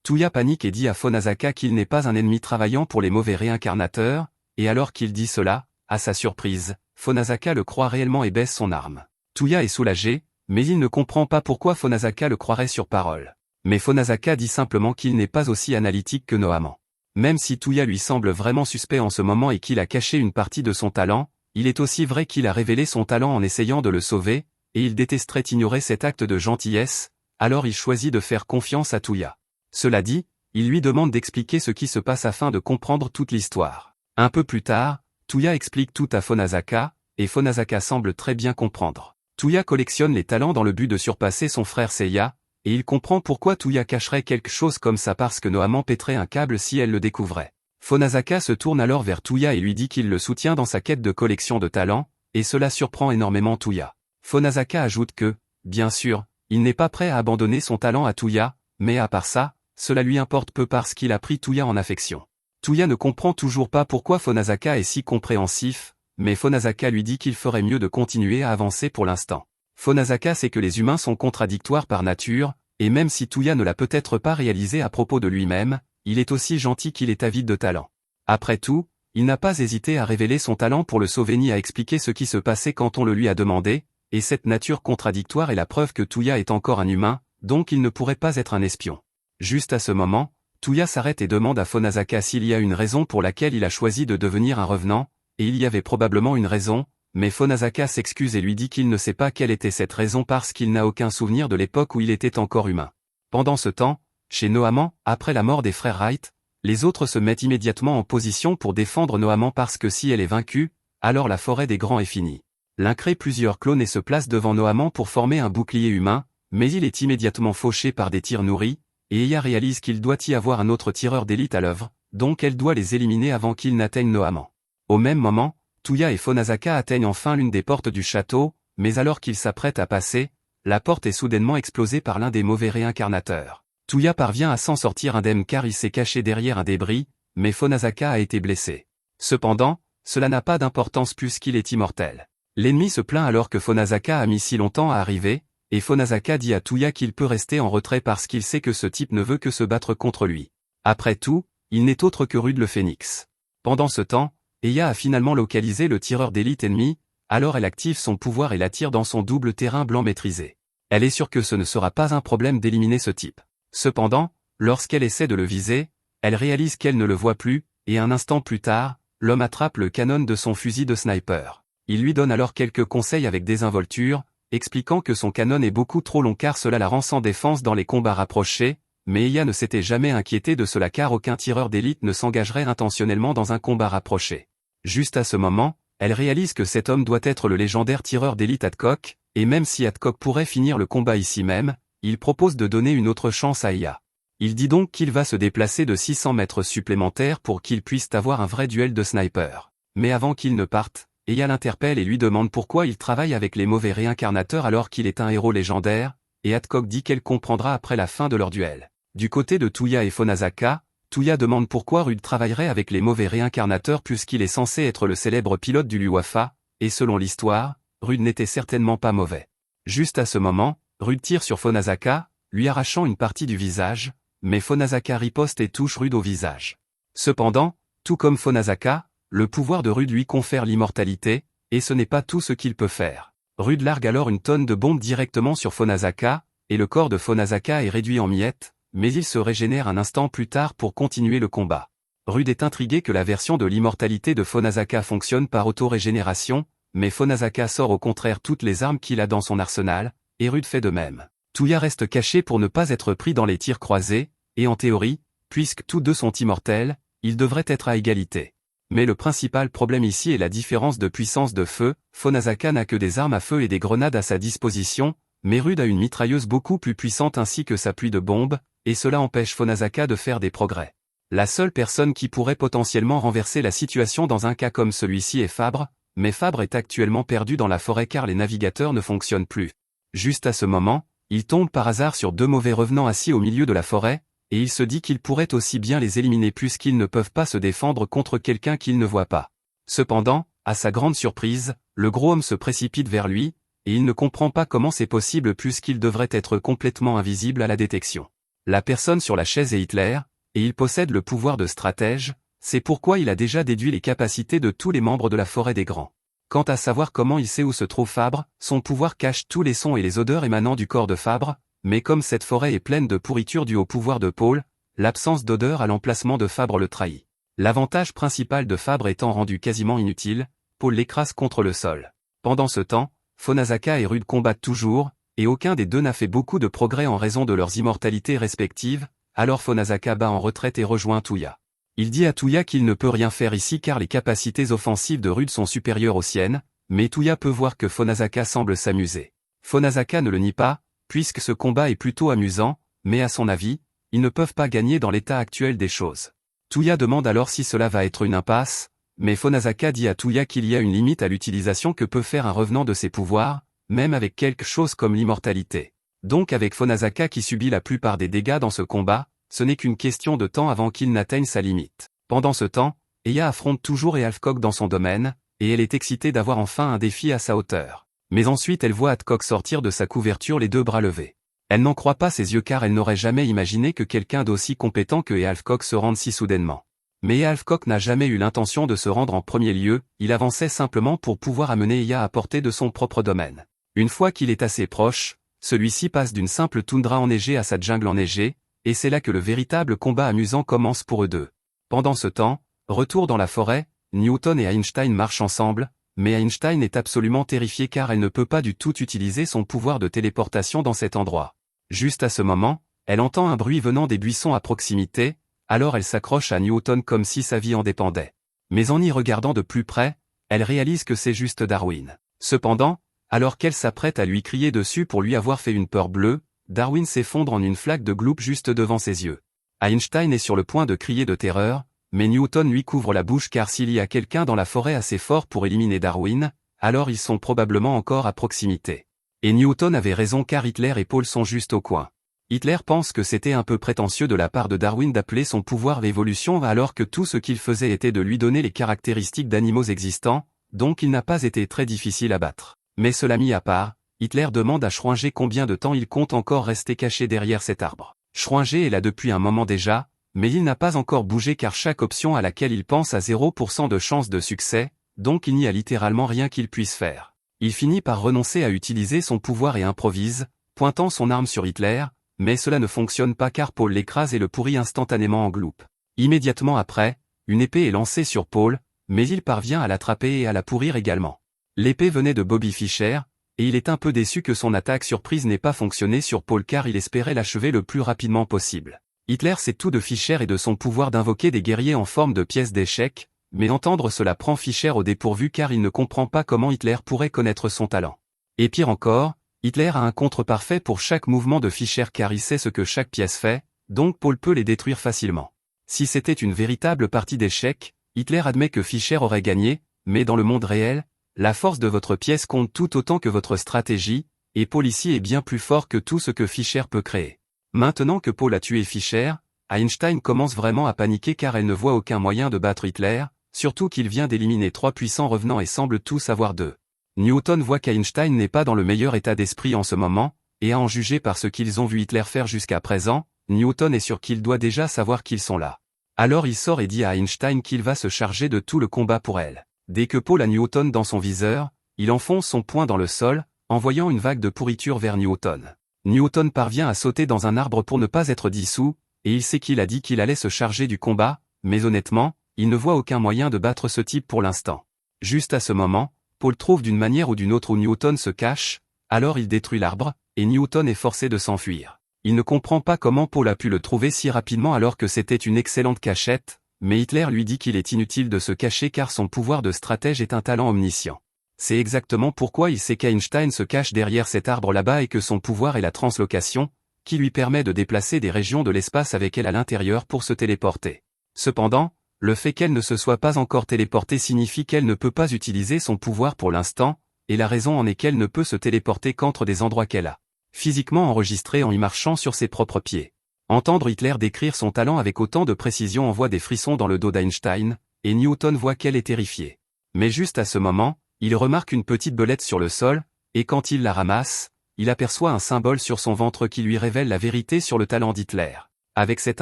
Touya panique et dit à Phonosaka qu'il n'est pas un ennemi travaillant pour les mauvais réincarnateurs, et alors qu'il dit cela, à sa surprise, Phonosaka le croit réellement et baisse son arme. Touya est soulagé, mais il ne comprend pas pourquoi Phonosaka le croirait sur parole. Mais Phonosaka dit simplement qu'il n'est pas aussi analytique que Nohaman. Même si Touya lui semble vraiment suspect en ce moment et qu'il a caché une partie de son talent, il est aussi vrai qu'il a révélé son talent en essayant de le sauver, et il détesterait ignorer cet acte de gentillesse, alors il choisit de faire confiance à Touya. Cela dit, il lui demande d'expliquer ce qui se passe afin de comprendre toute l'histoire. Un peu plus tard, Touya explique tout à Phonosaka, et Phonosaka semble très bien comprendre. Touya collectionne les talents dans le but de surpasser son frère Seiya, et il comprend pourquoi Touya cacherait quelque chose comme ça parce que Nohaman pèterait un câble si elle le découvrait. Phonosaka se tourne alors vers Touya et lui dit qu'il le soutient dans sa quête de collection de talents, et cela surprend énormément Touya. Phonosaka ajoute que, bien sûr, il n'est pas prêt à abandonner son talent à Touya, mais à part ça, cela lui importe peu parce qu'il a pris Touya en affection. Touya ne comprend toujours pas pourquoi Phonosaka est si compréhensif, mais Phonosaka lui dit qu'il ferait mieux de continuer à avancer pour l'instant. Phonosaka sait que les humains sont contradictoires par nature, et même si Touya ne l'a peut-être pas réalisé à propos de lui-même, il est aussi gentil qu'il est avide de talent. Après tout, il n'a pas hésité à révéler son talent pour le sauver ni à expliquer ce qui se passait quand on le lui a demandé, et cette nature contradictoire est la preuve que Touya est encore un humain, donc il ne pourrait pas être un espion. Juste à ce moment, Touya s'arrête et demande à Phonosaka s'il y a une raison pour laquelle il a choisi de devenir un revenant, et il y avait probablement une raison, mais Phonosaka s'excuse et lui dit qu'il ne sait pas quelle était cette raison parce qu'il n'a aucun souvenir de l'époque où il était encore humain. Pendant ce temps, chez Nohaman, après la mort des frères Wright, les autres se mettent immédiatement en position pour défendre Nohaman parce que si elle est vaincue, alors la forêt des grands est finie. L'un crée plusieurs clones et se place devant Nohaman pour former un bouclier humain, mais il est immédiatement fauché par des tirs nourris, et Eya réalise qu'il doit y avoir un autre tireur d'élite à l'œuvre, donc elle doit les éliminer avant qu'ils n'atteignent Nohaman. Au même moment, Touya et Phonosaka atteignent enfin l'une des portes du château, mais alors qu'ils s'apprêtent à passer, la porte est soudainement explosée par l'un des mauvais réincarnateurs. Touya parvient à s'en sortir indemne car il s'est caché derrière un débris, mais Fonazaka a été blessé. Cependant, cela n'a pas d'importance puisqu'il est immortel. L'ennemi se plaint alors que Fonazaka a mis si longtemps à arriver, et Fonazaka dit à Tuya qu'il peut rester en retrait parce qu'il sait que ce type ne veut que se battre contre lui. Après tout, il n'est autre que Rude le Phénix. Pendant ce temps, Eya a finalement localisé le tireur d'élite ennemi, alors elle active son pouvoir et l'attire dans son double terrain blanc maîtrisé. Elle est sûre que ce ne sera pas un problème d'éliminer ce type. Cependant, lorsqu'elle essaie de le viser, elle réalise qu'elle ne le voit plus, et un instant plus tard, l'homme attrape le canon de son fusil de sniper. Il lui donne alors quelques conseils avec désinvolture, expliquant que son canon est beaucoup trop long car cela la rend sans défense dans les combats rapprochés, mais Eya ne s'était jamais inquiété de cela car aucun tireur d'élite ne s'engagerait intentionnellement dans un combat rapproché. Juste à ce moment, elle réalise que cet homme doit être le légendaire tireur d'élite Adcock, et même si Adcock pourrait finir le combat ici même, il propose de donner une autre chance à Eya. Il dit donc qu'il va se déplacer de 600 mètres supplémentaires pour qu'il puisse avoir un vrai duel de sniper. Mais avant qu'il ne parte, Eya l'interpelle et lui demande pourquoi il travaille avec les mauvais réincarnateurs alors qu'il est un héros légendaire, et Adcock dit qu'elle comprendra après la fin de leur duel. Du côté de Tuya et Fonazaka, Tuya demande pourquoi Rude travaillerait avec les mauvais réincarnateurs puisqu'il est censé être le célèbre pilote du Luafa, et selon l'histoire, Rude n'était certainement pas mauvais. Juste à ce moment, Rude tire sur Fonazaka, lui arrachant une partie du visage, mais Fonazaka riposte et touche Rude au visage. Cependant, tout comme Fonazaka, le pouvoir de Rude lui confère l'immortalité, et ce n'est pas tout ce qu'il peut faire. Rude largue alors une tonne de bombes directement sur Fonazaka, et le corps de Fonazaka est réduit en miettes, mais il se régénère un instant plus tard pour continuer le combat. Rude est intrigué que la version de l'immortalité de Fonazaka fonctionne par auto-régénération, mais Fonazaka sort au contraire toutes les armes qu'il a dans son arsenal, et Rude fait de même. Tuya reste caché pour ne pas être pris dans les tirs croisés, et en théorie, puisque tous deux sont immortels, ils devraient être à égalité. Mais le principal problème ici est la différence de puissance de feu. Fonazaka n'a que des armes à feu et des grenades à sa disposition, mais Rude a une mitrailleuse beaucoup plus puissante ainsi que sa pluie de bombes, et cela empêche Fonazaka de faire des progrès. La seule personne qui pourrait potentiellement renverser la situation dans un cas comme celui-ci est Fabre, mais Fabre est actuellement perdu dans la forêt car les navigateurs ne fonctionnent plus. Juste à ce moment, il tombe par hasard sur deux mauvais revenants assis au milieu de la forêt, et il se dit qu'il pourrait aussi bien les éliminer puisqu'ils ne peuvent pas se défendre contre quelqu'un qu'il ne voit pas. Cependant, à sa grande surprise, le gros homme se précipite vers lui, et il ne comprend pas comment c'est possible puisqu'il devrait être complètement invisible à la détection. La personne sur la chaise est Hitler, et il possède le pouvoir de stratège, c'est pourquoi il a déjà déduit les capacités de tous les membres de la forêt des grands. Quant à savoir comment il sait où se trouve Fabre, son pouvoir cache tous les sons et les odeurs émanant du corps de Fabre, mais comme cette forêt est pleine de pourriture due au pouvoir de Paul, l'absence d'odeur à l'emplacement de Fabre le trahit. L'avantage principal de Fabre étant rendu quasiment inutile, Paul l'écrase contre le sol. Pendant ce temps, Fonazaka et Rude combattent toujours, et aucun des deux n'a fait beaucoup de progrès en raison de leurs immortalités respectives, alors Fonazaka bat en retraite et rejoint Tuya. Il dit à Tuya qu'il ne peut rien faire ici car les capacités offensives de Rude sont supérieures aux siennes, mais Tuya peut voir que Fonazaka semble s'amuser. Fonazaka ne le nie pas, puisque ce combat est plutôt amusant, mais à son avis, ils ne peuvent pas gagner dans l'état actuel des choses. Tuya demande alors si cela va être une impasse, mais Fonazaka dit à Tuya qu'il y a une limite à l'utilisation que peut faire un revenant de ses pouvoirs, même avec quelque chose comme l'immortalité. Donc avec Fonazaka qui subit la plupart des dégâts dans ce combat, ce n'est qu'une question de temps avant qu'il n'atteigne sa limite. Pendant ce temps, Eya affronte toujours Adcock dans son domaine, et elle est excitée d'avoir enfin un défi à sa hauteur. Mais ensuite elle voit Adcock sortir de sa couverture les deux bras levés. Elle n'en croit pas ses yeux car elle n'aurait jamais imaginé que quelqu'un d'aussi compétent que Adcock se rende si soudainement. Mais Adcock n'a jamais eu l'intention de se rendre en premier lieu, il avançait simplement pour pouvoir amener Eya à portée de son propre domaine. Une fois qu'il est assez proche, celui-ci passe d'une simple toundra enneigée à sa jungle enneigée, et c'est là que le véritable combat amusant commence pour eux deux. Pendant ce temps, retour dans la forêt, Newton et Einstein marchent ensemble, mais Einstein est absolument terrifiée car elle ne peut pas du tout utiliser son pouvoir de téléportation dans cet endroit. Juste à ce moment, elle entend un bruit venant des buissons à proximité, alors elle s'accroche à Newton comme si sa vie en dépendait. Mais en y regardant de plus près, elle réalise que c'est juste Darwin. Cependant, alors qu'elle s'apprête à lui crier dessus pour lui avoir fait une peur bleue, Darwin s'effondre en une flaque de gloop juste devant ses yeux. Einstein est sur le point de crier de terreur, mais Newton lui couvre la bouche car s'il y a quelqu'un dans la forêt assez fort pour éliminer Darwin, alors ils sont probablement encore à proximité. Et Newton avait raison car Hitler et Paul sont juste au coin. Hitler pense que c'était un peu prétentieux de la part de Darwin d'appeler son pouvoir l'évolution alors que tout ce qu'il faisait était de lui donner les caractéristiques d'animaux existants, donc il n'a pas été très difficile à battre. Mais cela mis à part, Hitler demande à Schrödinger combien de temps il compte encore rester caché derrière cet arbre. Schrödinger est là depuis un moment déjà, mais il n'a pas encore bougé car chaque option à laquelle il pense a 0% de chance de succès, donc il n'y a littéralement rien qu'il puisse faire. Il finit par renoncer à utiliser son pouvoir et improvise, pointant son arme sur Hitler, mais cela ne fonctionne pas car Paul l'écrase et le pourrit instantanément en gloupe. Immédiatement après, une épée est lancée sur Paul, mais il parvient à l'attraper et à la pourrir également. L'épée venait de Bobby Fischer, et il est un peu déçu que son attaque surprise n'ait pas fonctionné sur Paul car il espérait l'achever le plus rapidement possible. Hitler sait tout de Fischer et de son pouvoir d'invoquer des guerriers en forme de pièces d'échecs, mais entendre cela prend Fischer au dépourvu car il ne comprend pas comment Hitler pourrait connaître son talent. Et pire encore, Hitler a un contre parfait pour chaque mouvement de Fischer car il sait ce que chaque pièce fait, donc Paul peut les détruire facilement. Si c'était une véritable partie d'échecs, Hitler admet que Fischer aurait gagné, mais dans le monde réel, la force de votre pièce compte tout autant que votre stratégie, et Paul ici est bien plus fort que tout ce que Fischer peut créer. Maintenant que Paul a tué Fischer, Einstein commence vraiment à paniquer car elle ne voit aucun moyen de battre Hitler, surtout qu'il vient d'éliminer 3 puissants revenants et semble tous avoir 2. Newton voit qu'Einstein n'est pas dans le meilleur état d'esprit en ce moment, et à en juger par ce qu'ils ont vu Hitler faire jusqu'à présent, Newton est sûr qu'il doit déjà savoir qu'ils sont là. Alors il sort et dit à Einstein qu'il va se charger de tout le combat pour elle. Dès que Paul a Newton dans son viseur, il enfonce son poing dans le sol, envoyant une vague de pourriture vers Newton. Newton parvient à sauter dans un arbre pour ne pas être dissous, et il sait qu'il a dit qu'il allait se charger du combat, mais honnêtement, il ne voit aucun moyen de battre ce type pour l'instant. Juste à ce moment, Paul trouve d'une manière ou d'une autre où Newton se cache, alors il détruit l'arbre, et Newton est forcé de s'enfuir. Il ne comprend pas comment Paul a pu le trouver si rapidement alors que c'était une excellente cachette, mais Hitler lui dit qu'il est inutile de se cacher car son pouvoir de stratège est un talent omniscient. C'est exactement pourquoi il sait qu'Einstein se cache derrière cet arbre là-bas et que son pouvoir est la translocation, qui lui permet de déplacer des régions de l'espace avec elle à l'intérieur pour se téléporter. Cependant, le fait qu'elle ne se soit pas encore téléportée signifie qu'elle ne peut pas utiliser son pouvoir pour l'instant, et la raison en est qu'elle ne peut se téléporter qu'entre des endroits qu'elle a physiquement enregistrés en y marchant sur ses propres pieds. Entendre Hitler décrire son talent avec autant de précision envoie des frissons dans le dos d'Einstein, et Newton voit qu'elle est terrifiée. Mais juste à ce moment, il remarque une petite belette sur le sol, et quand il la ramasse, il aperçoit un symbole sur son ventre qui lui révèle la vérité sur le talent d'Hitler. Avec cette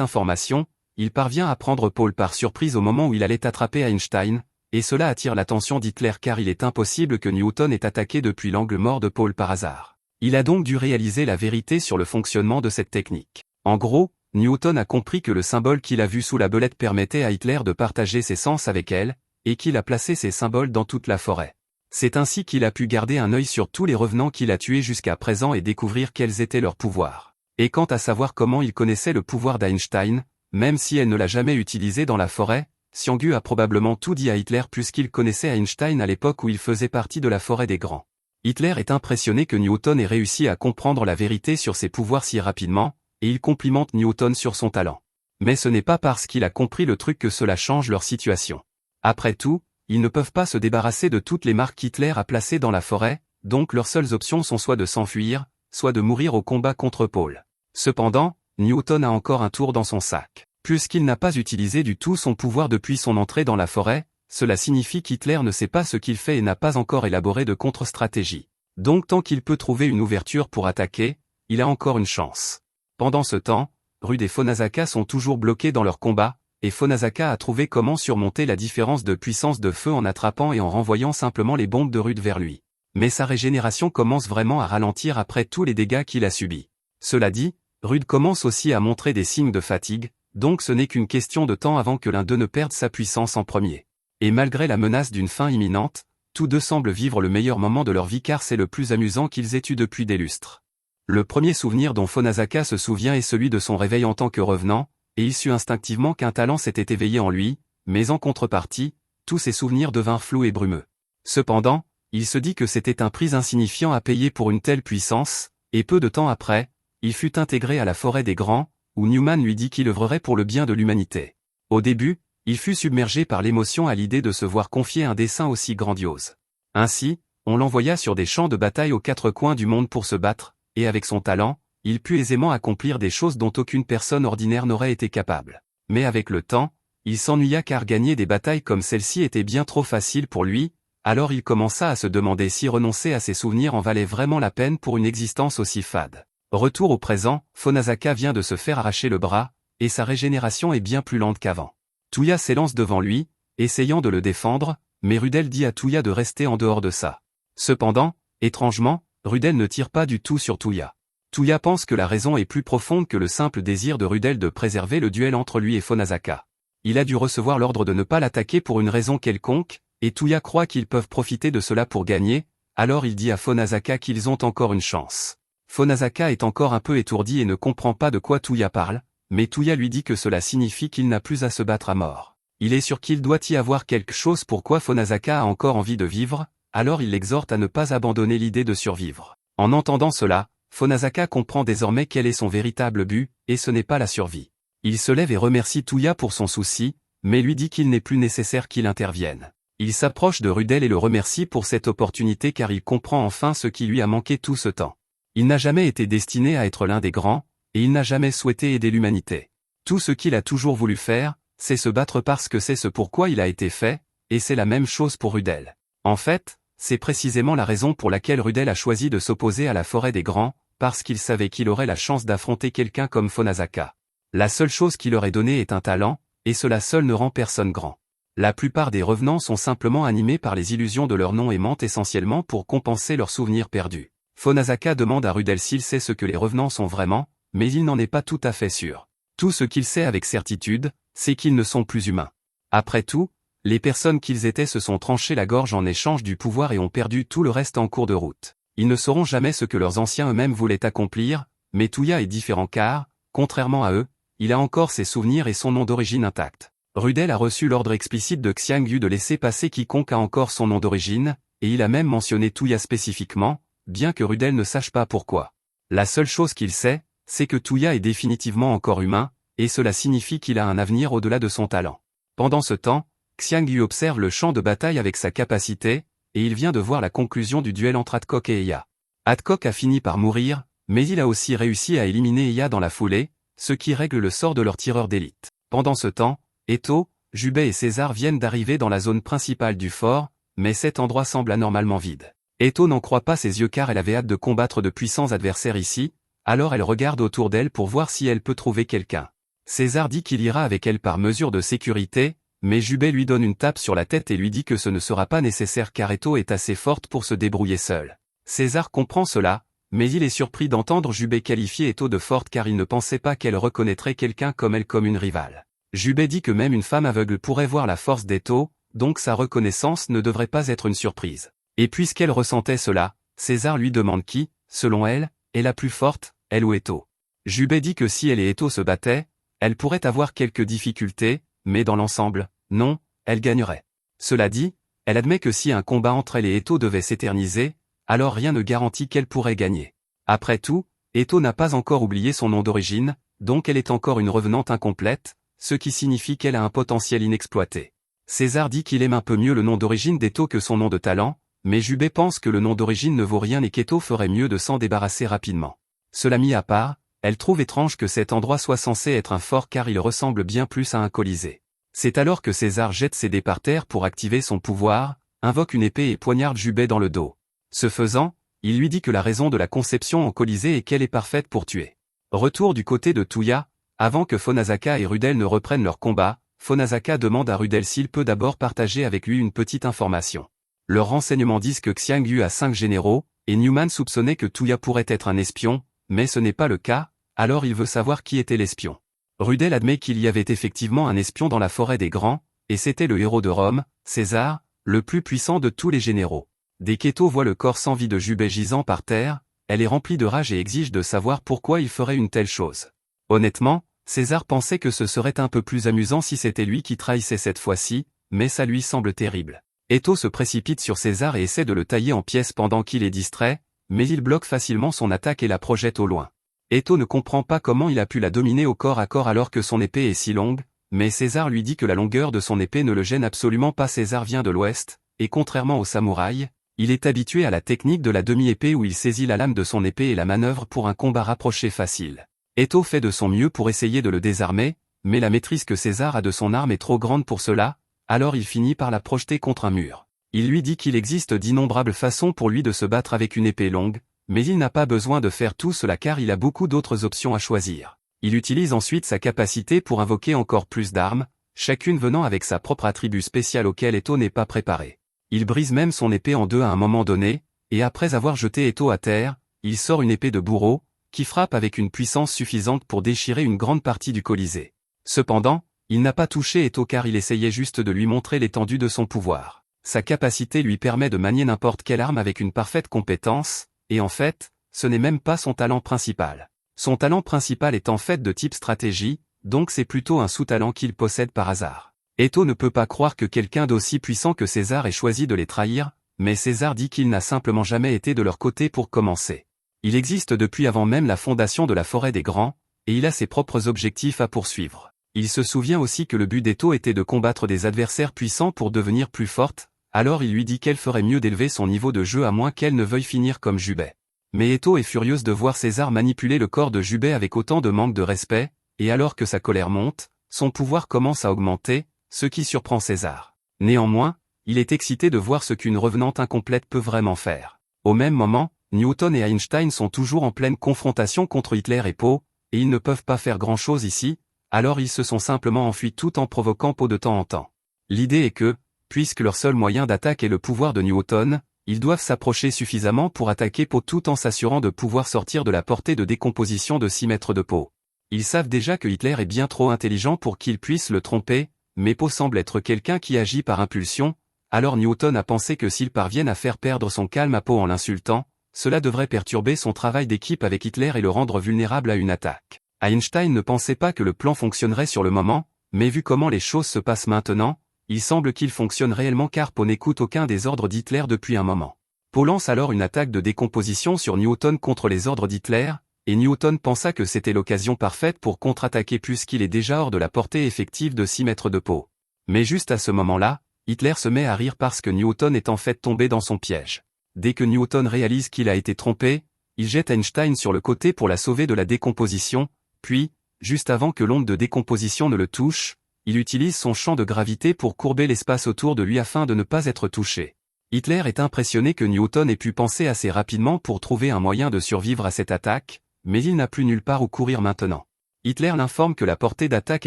information, il parvient à prendre Paul par surprise au moment où il allait attraper Einstein, et cela attire l'attention d'Hitler car il est impossible que Newton ait attaqué depuis l'angle mort de Paul par hasard. Il a donc dû réaliser la vérité sur le fonctionnement de cette technique. En gros, Newton a compris que le symbole qu'il a vu sous la belette permettait à Hitler de partager ses sens avec elle, et qu'il a placé ces symboles dans toute la forêt. C'est ainsi qu'il a pu garder un œil sur tous les revenants qu'il a tués jusqu'à présent et découvrir quels étaient leurs pouvoirs. Et quant à savoir comment il connaissait le pouvoir d'Einstein, même si elle ne l'a jamais utilisé dans la forêt, Xianggu a probablement tout dit à Hitler puisqu'il connaissait Einstein à l'époque où il faisait partie de la forêt des grands. Hitler est impressionné que Newton ait réussi à comprendre la vérité sur ses pouvoirs si rapidement, et il complimente Newton sur son talent. Mais ce n'est pas parce qu'il a compris le truc que cela change leur situation. Après tout, ils ne peuvent pas se débarrasser de toutes les marques qu'Hitler a placées dans la forêt, donc leurs seules options sont soit de s'enfuir, soit de mourir au combat contre Paul. Cependant, Newton a encore un tour dans son sac. Puisqu'il n'a pas utilisé du tout son pouvoir depuis son entrée dans la forêt, cela signifie qu'Hitler ne sait pas ce qu'il fait et n'a pas encore élaboré de contre-stratégie. Donc tant qu'il peut trouver une ouverture pour attaquer, il a encore une chance. Pendant ce temps, Rude et Fonasaka sont toujours bloqués dans leur combat, et Fonasaka a trouvé comment surmonter la différence de puissance de feu en attrapant et en renvoyant simplement les bombes de Rude vers lui. Mais sa régénération commence vraiment à ralentir après tous les dégâts qu'il a subis. Cela dit, Rude commence aussi à montrer des signes de fatigue, donc ce n'est qu'une question de temps avant que l'un d'eux ne perde sa puissance en premier. Et malgré la menace d'une fin imminente, tous deux semblent vivre le meilleur moment de leur vie car c'est le plus amusant qu'ils aient eu depuis des lustres. Le premier souvenir dont Fonasaka se souvient est celui de son réveil en tant que revenant, et il sut instinctivement qu'un talent s'était éveillé en lui, mais en contrepartie, tous ses souvenirs devinrent flous et brumeux. Cependant, il se dit que c'était un prix insignifiant à payer pour une telle puissance, et peu de temps après, il fut intégré à la forêt des grands, où Newman lui dit qu'il œuvrerait pour le bien de l'humanité. Au début, il fut submergé par l'émotion à l'idée de se voir confier un dessein aussi grandiose. Ainsi, on l'envoya sur des champs de bataille aux 4 coins du monde pour se battre, et avec son talent, il put aisément accomplir des choses dont aucune personne ordinaire n'aurait été capable. Mais avec le temps, il s'ennuya car gagner des batailles comme celle-ci était bien trop facile pour lui, alors il commença à se demander si renoncer à ses souvenirs en valait vraiment la peine pour une existence aussi fade. Retour au présent, Fonazaka vient de se faire arracher le bras, et sa régénération est bien plus lente qu'avant. Touya s'élance devant lui, essayant de le défendre, mais Rudel dit à Touya de rester en dehors de ça. Cependant, étrangement, Rudel ne tire pas du tout sur Touya. Touya pense que la raison est plus profonde que le simple désir de Rudel de préserver le duel entre lui et Fonazaka. Il a dû recevoir l'ordre de ne pas l'attaquer pour une raison quelconque, et Touya croit qu'ils peuvent profiter de cela pour gagner, alors il dit à Fonazaka qu'ils ont encore une chance. Fonazaka est encore un peu étourdi et ne comprend pas de quoi Touya parle, mais Touya lui dit que cela signifie qu'il n'a plus à se battre à mort. Il est sûr qu'il doit y avoir quelque chose pourquoi Fonazaka a encore envie de vivre, alors il l'exhorte à ne pas abandonner l'idée de survivre. En entendant cela, Fonazaka comprend désormais quel est son véritable but, et ce n'est pas la survie. Il se lève et remercie Touya pour son souci, mais lui dit qu'il n'est plus nécessaire qu'il intervienne. Il s'approche de Rudel et le remercie pour cette opportunité car il comprend enfin ce qui lui a manqué tout ce temps. Il n'a jamais été destiné à être l'un des grands, et il n'a jamais souhaité aider l'humanité. Tout ce qu'il a toujours voulu faire, c'est se battre parce que c'est ce pourquoi il a été fait, et c'est la même chose pour Rudel. En fait, c'est précisément la raison pour laquelle Rudel a choisi de s'opposer à la forêt des grands, parce qu'il savait qu'il aurait la chance d'affronter quelqu'un comme Fonazaka. La seule chose qu'il leur ait donnée est un talent, et cela seul ne rend personne grand. La plupart des revenants sont simplement animés par les illusions de leur nom et mentent essentiellement pour compenser leurs souvenirs perdus. Fonazaka demande à Rudel s'il sait ce que les revenants sont vraiment, mais il n'en est pas tout à fait sûr. Tout ce qu'il sait avec certitude, c'est qu'ils ne sont plus humains. Après tout, les personnes qu'ils étaient se sont tranchées la gorge en échange du pouvoir et ont perdu tout le reste en cours de route. Ils ne sauront jamais ce que leurs anciens eux-mêmes voulaient accomplir, mais Touya est différent car, contrairement à eux, il a encore ses souvenirs et son nom d'origine intact. Rudel a reçu l'ordre explicite de Xiangyu de laisser passer quiconque a encore son nom d'origine, et il a même mentionné Touya spécifiquement, bien que Rudel ne sache pas pourquoi. La seule chose qu'il sait, c'est que Touya est définitivement encore humain, et cela signifie qu'il a un avenir au-delà de son talent. Pendant ce temps, Xiangyu observe le champ de bataille avec sa capacité, et il vient de voir la conclusion du duel entre Adcock et Eya. Adcock a fini par mourir, mais il a aussi réussi à éliminer Eya dans la foulée, ce qui règle le sort de leur tireur d'élite. Pendant ce temps, Eto, Jubei et César viennent d'arriver dans la zone principale du fort, mais cet endroit semble anormalement vide. Eto n'en croit pas ses yeux car elle avait hâte de combattre de puissants adversaires ici, alors elle regarde autour d'elle pour voir si elle peut trouver quelqu'un. César dit qu'il ira avec elle par mesure de sécurité, mais Jubei lui donne une tape sur la tête et lui dit que ce ne sera pas nécessaire car Eto est assez forte pour se débrouiller seule. César comprend cela, mais il est surpris d'entendre Jubei qualifier Eto de forte car il ne pensait pas qu'elle reconnaîtrait quelqu'un comme elle comme une rivale. Jubei dit que même une femme aveugle pourrait voir la force d'Eto, donc sa reconnaissance ne devrait pas être une surprise. Et puisqu'elle ressentait cela, César lui demande qui, selon elle, est la plus forte, elle ou Eto. Jubei dit que si elle et Eto se battaient, elle pourrait avoir quelques difficultés, mais dans l'ensemble, non, elle gagnerait. Cela dit, elle admet que si un combat entre elle et Eto devait s'éterniser, alors rien ne garantit qu'elle pourrait gagner. Après tout, Eto n'a pas encore oublié son nom d'origine, donc elle est encore une revenante incomplète, ce qui signifie qu'elle a un potentiel inexploité. César dit qu'il aime un peu mieux le nom d'origine d'Eto que son nom de talent, mais Jubei pense que le nom d'origine ne vaut rien et qu'Eto ferait mieux de s'en débarrasser rapidement. Cela mis à part, elle trouve étrange que cet endroit soit censé être un fort car il ressemble bien plus à un colisée. C'est alors que César jette ses dés par terre pour activer son pouvoir, invoque une épée et poignarde Jubei dans le dos. Ce faisant, il lui dit que la raison de la conception en colisée est qu'elle est parfaite pour tuer. Retour du côté de Touya, avant que Fonazaka et Rudel ne reprennent leur combat, Fonazaka demande à Rudel s'il peut d'abord partager avec lui une petite information. Leurs renseignements disent que Xiangyu a 5 généraux, et Newman soupçonnait que Touya pourrait être un espion, mais ce n'est pas le cas, alors il veut savoir qui était l'espion. Rudel admet qu'il y avait effectivement un espion dans la forêt des grands, et c'était le héros de Rome, César, le plus puissant de tous les généraux. Dès qu'Eto voit le corps sans vie de Jubei gisant par terre, elle est remplie de rage et exige de savoir pourquoi il ferait une telle chose. Honnêtement, César pensait que ce serait un peu plus amusant si c'était lui qui trahissait cette fois-ci, mais ça lui semble terrible. Eto se précipite sur César et essaie de le tailler en pièces pendant qu'il est distrait, mais il bloque facilement son attaque et la projette au loin. Eto ne comprend pas comment il a pu la dominer au corps à corps alors que son épée est si longue, mais César lui dit que la longueur de son épée ne le gêne absolument pas. César vient de l'Ouest, et contrairement aux samouraïs, Il est habitué à la technique de la demi-épée où il saisit la lame de son épée et la manœuvre pour un combat rapproché facile. Eto fait de son mieux pour essayer de le désarmer, mais la maîtrise que César a de son arme est trop grande pour cela, alors il finit par la projeter contre un mur. Il lui dit qu'il existe d'innombrables façons pour lui de se battre avec une épée longue, mais il n'a pas besoin de faire tout cela car il a beaucoup d'autres options à choisir. Il utilise ensuite sa capacité pour invoquer encore plus d'armes, chacune venant avec sa propre attribut spécial auquel Eto n'est pas préparé. Il brise même son épée en deux à un moment donné, et après avoir jeté Eto à terre, il sort une épée de bourreau, qui frappe avec une puissance suffisante pour déchirer une grande partie du Colisée. Cependant, il n'a pas touché Eto car il essayait juste de lui montrer l'étendue de son pouvoir. Sa capacité lui permet de manier n'importe quelle arme avec une parfaite compétence, et en fait, ce n'est même pas son talent principal. Son talent principal est en fait de type stratégie, donc c'est plutôt un sous-talent qu'il possède par hasard. Eto ne peut pas croire que quelqu'un d'aussi puissant que César ait choisi de les trahir, mais César dit qu'il n'a simplement jamais été de leur côté pour commencer. Il existe depuis avant même la fondation de la Forêt des Grands, et il a ses propres objectifs à poursuivre. Il se souvient aussi que le but d'Eto était de combattre des adversaires puissants pour devenir plus forte, alors il lui dit qu'elle ferait mieux d'élever son niveau de jeu à moins qu'elle ne veuille finir comme Jubei. Mais Eto est furieuse de voir César manipuler le corps de Jubei avec autant de manque de respect, et alors que sa colère monte, son pouvoir commence à augmenter, ce qui surprend César. Néanmoins, il est excité de voir ce qu'une revenante incomplète peut vraiment faire. Au même moment, Newton et Einstein sont toujours en pleine confrontation contre Hitler et Poe, et ils ne peuvent pas faire grand-chose ici, alors ils se sont simplement enfuis tout en provoquant Poe de temps en temps. L'idée est que, puisque leur seul moyen d'attaque est le pouvoir de Newton, ils doivent s'approcher suffisamment pour attaquer Poe tout en s'assurant de pouvoir sortir de la portée de décomposition de 6 mètres de Poe. Ils savent déjà que Hitler est bien trop intelligent pour qu'ils puissent le tromper, mais Poe semble être quelqu'un qui agit par impulsion, alors Newton a pensé que s'ils parviennent à faire perdre son calme à Poe en l'insultant, cela devrait perturber son travail d'équipe avec Hitler et le rendre vulnérable à une attaque. Einstein ne pensait pas que le plan fonctionnerait sur le moment, mais vu comment les choses se passent maintenant, il semble qu'il fonctionne réellement car Poe n'écoute aucun des ordres d'Hitler depuis un moment. Poe lance alors une attaque de décomposition sur Newton contre les ordres d'Hitler, et Newton pensa que c'était l'occasion parfaite pour contre-attaquer puisqu'il est déjà hors de la portée effective de 6 mètres de Poe. Mais juste à ce moment-là, Hitler se met à rire parce que Newton est en fait tombé dans son piège. Dès que Newton réalise qu'il a été trompé, il jette Einstein sur le côté pour la sauver de la décomposition, puis, juste avant que l'onde de décomposition ne le touche, il utilise son champ de gravité pour courber l'espace autour de lui afin de ne pas être touché. Hitler est impressionné que Newton ait pu penser assez rapidement pour trouver un moyen de survivre à cette attaque, mais il n'a plus nulle part où courir maintenant. Hitler l'informe que la portée d'attaque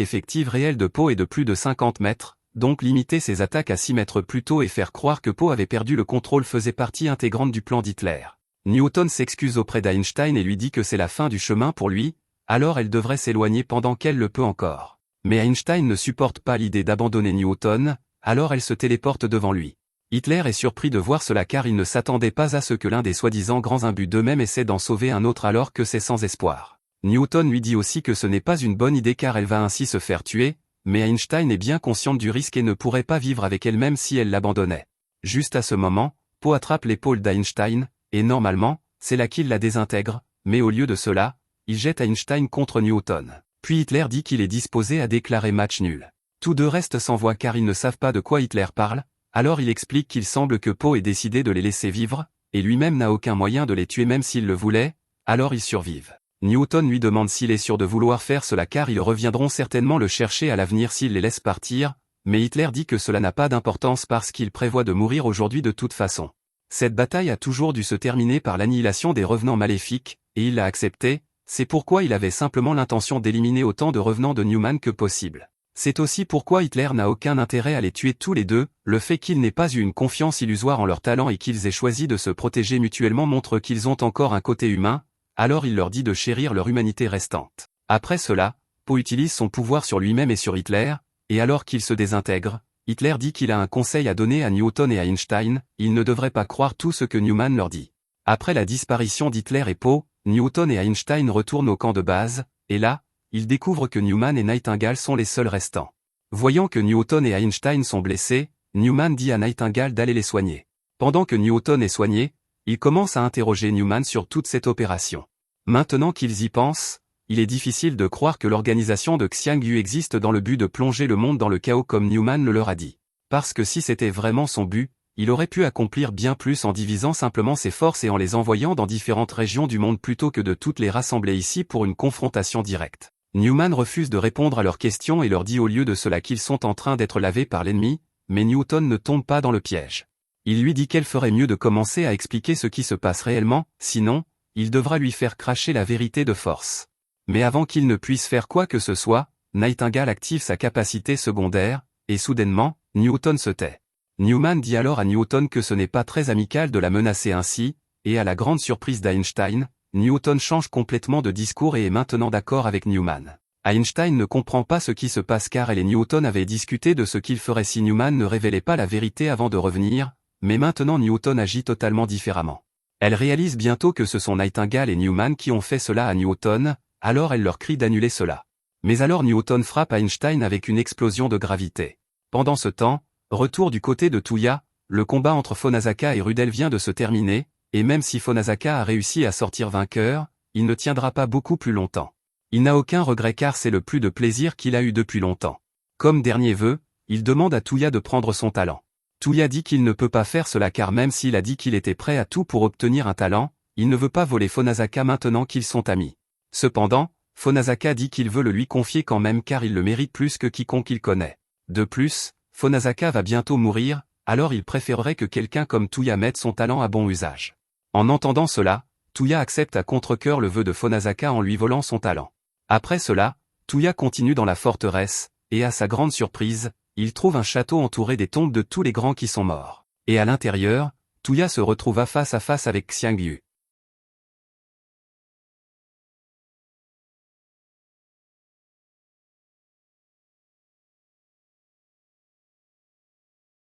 effective réelle de Poe est de plus de 50 mètres, donc limiter ses attaques à 6 mètres plus tôt et faire croire que Poe avait perdu le contrôle faisait partie intégrante du plan d'Hitler. Newton s'excuse auprès d'Einstein et lui dit que c'est la fin du chemin pour lui, alors elle devrait s'éloigner pendant qu'elle le peut encore. Mais Einstein ne supporte pas l'idée d'abandonner Newton, alors elle se téléporte devant lui. Hitler est surpris de voir cela car il ne s'attendait pas à ce que l'un des soi-disant grands imbus d'eux-mêmes essaie d'en sauver un autre alors que c'est sans espoir. Newton lui dit aussi que ce n'est pas une bonne idée car elle va ainsi se faire tuer, mais Einstein est bien consciente du risque et ne pourrait pas vivre avec elle même si elle l'abandonnait. Juste à ce moment, Poe attrape l'épaule d'Einstein, et normalement, c'est là qu'il la désintègre, mais au lieu de cela, il jette Einstein contre Newton. Puis Hitler dit qu'il est disposé à déclarer match nul. Tous deux restent sans voix car ils ne savent pas de quoi Hitler parle, alors il explique qu'il semble que Poe ait décidé de les laisser vivre, et lui-même n'a aucun moyen de les tuer même s'il le voulait, alors ils survivent. Newton lui demande s'il est sûr de vouloir faire cela car ils reviendront certainement le chercher à l'avenir s'il les laisse partir, mais Hitler dit que cela n'a pas d'importance parce qu'il prévoit de mourir aujourd'hui de toute façon. Cette bataille a toujours dû se terminer par l'annihilation des revenants maléfiques, et il l'a accepté, c'est pourquoi il avait simplement l'intention d'éliminer autant de revenants de Newman que possible. C'est aussi pourquoi Hitler n'a aucun intérêt à les tuer tous les deux, le fait qu'ils n'aient pas eu une confiance illusoire en leur talent et qu'ils aient choisi de se protéger mutuellement montre qu'ils ont encore un côté humain, alors il leur dit de chérir leur humanité restante. Après cela, Poe utilise son pouvoir sur lui-même et sur Hitler, et alors qu'il se désintègre, Hitler dit qu'il a un conseil à donner à Newton et à Einstein, ils ne devraient pas croire tout ce que Newman leur dit. Après la disparition d'Hitler et Poe, Newton et Einstein retournent au camp de base, et là, ils découvrent que Newman et Nightingale sont les seuls restants. Voyant que Newton et Einstein sont blessés, Newman dit à Nightingale d'aller les soigner. Pendant que Newton est soigné, il commence à interroger Newman sur toute cette opération. Maintenant qu'ils y pensent, il est difficile de croire que l'organisation de Xiangyu existe dans le but de plonger le monde dans le chaos comme Newman le leur a dit. Parce que si c'était vraiment son but, Il aurait pu accomplir bien plus en divisant simplement ses forces et en les envoyant dans différentes régions du monde plutôt que de toutes les rassembler ici pour une confrontation directe. Newman refuse de répondre à leurs questions et leur dit au lieu de cela qu'ils sont en train d'être lavés par l'ennemi, mais Newton ne tombe pas dans le piège. Il lui dit qu'elle ferait mieux de commencer à expliquer ce qui se passe réellement, sinon, il devra lui faire cracher la vérité de force. Mais avant qu'il ne puisse faire quoi que ce soit, Nightingale active sa capacité secondaire, et soudainement, Newton se tait. Newman dit alors à Newton que ce n'est pas très amical de la menacer ainsi, et à la grande surprise d'Einstein, Newton change complètement de discours et est maintenant d'accord avec Newman. Einstein ne comprend pas ce qui se passe car elle et Newton avaient discuté de ce qu'il ferait si Newman ne révélait pas la vérité avant de revenir, mais maintenant Newton agit totalement différemment. Elle réalise bientôt que ce sont Nightingale et Newman qui ont fait cela à Newton, alors elle leur crie d'annuler cela. Mais alors Newton frappe Einstein avec une explosion de gravité. Pendant ce temps, retour du côté de Touya, le combat entre Fonazaka et Rudel vient de se terminer, et même si Fonazaka a réussi à sortir vainqueur, il ne tiendra pas beaucoup plus longtemps. Il n'a aucun regret car c'est le plus de plaisir qu'il a eu depuis longtemps. Comme dernier vœu, il demande à Touya de prendre son talent. Touya dit qu'il ne peut pas faire cela car même s'il a dit qu'il était prêt à tout pour obtenir un talent, il ne veut pas voler Fonazaka maintenant qu'ils sont amis. Cependant, Fonazaka dit qu'il veut le lui confier quand même car il le mérite plus que quiconque il connaît. De plus, Fonazaka va bientôt mourir, alors il préférerait que quelqu'un comme Touya mette son talent à bon usage. En entendant cela, Touya accepte à contre-cœur le vœu de Fonazaka en lui volant son talent. Après cela, Touya continue dans la forteresse, et à sa grande surprise, il trouve un château entouré des tombes de tous les grands qui sont morts. Et à l'intérieur, Touya se retrouva face à face avec Xiangyu.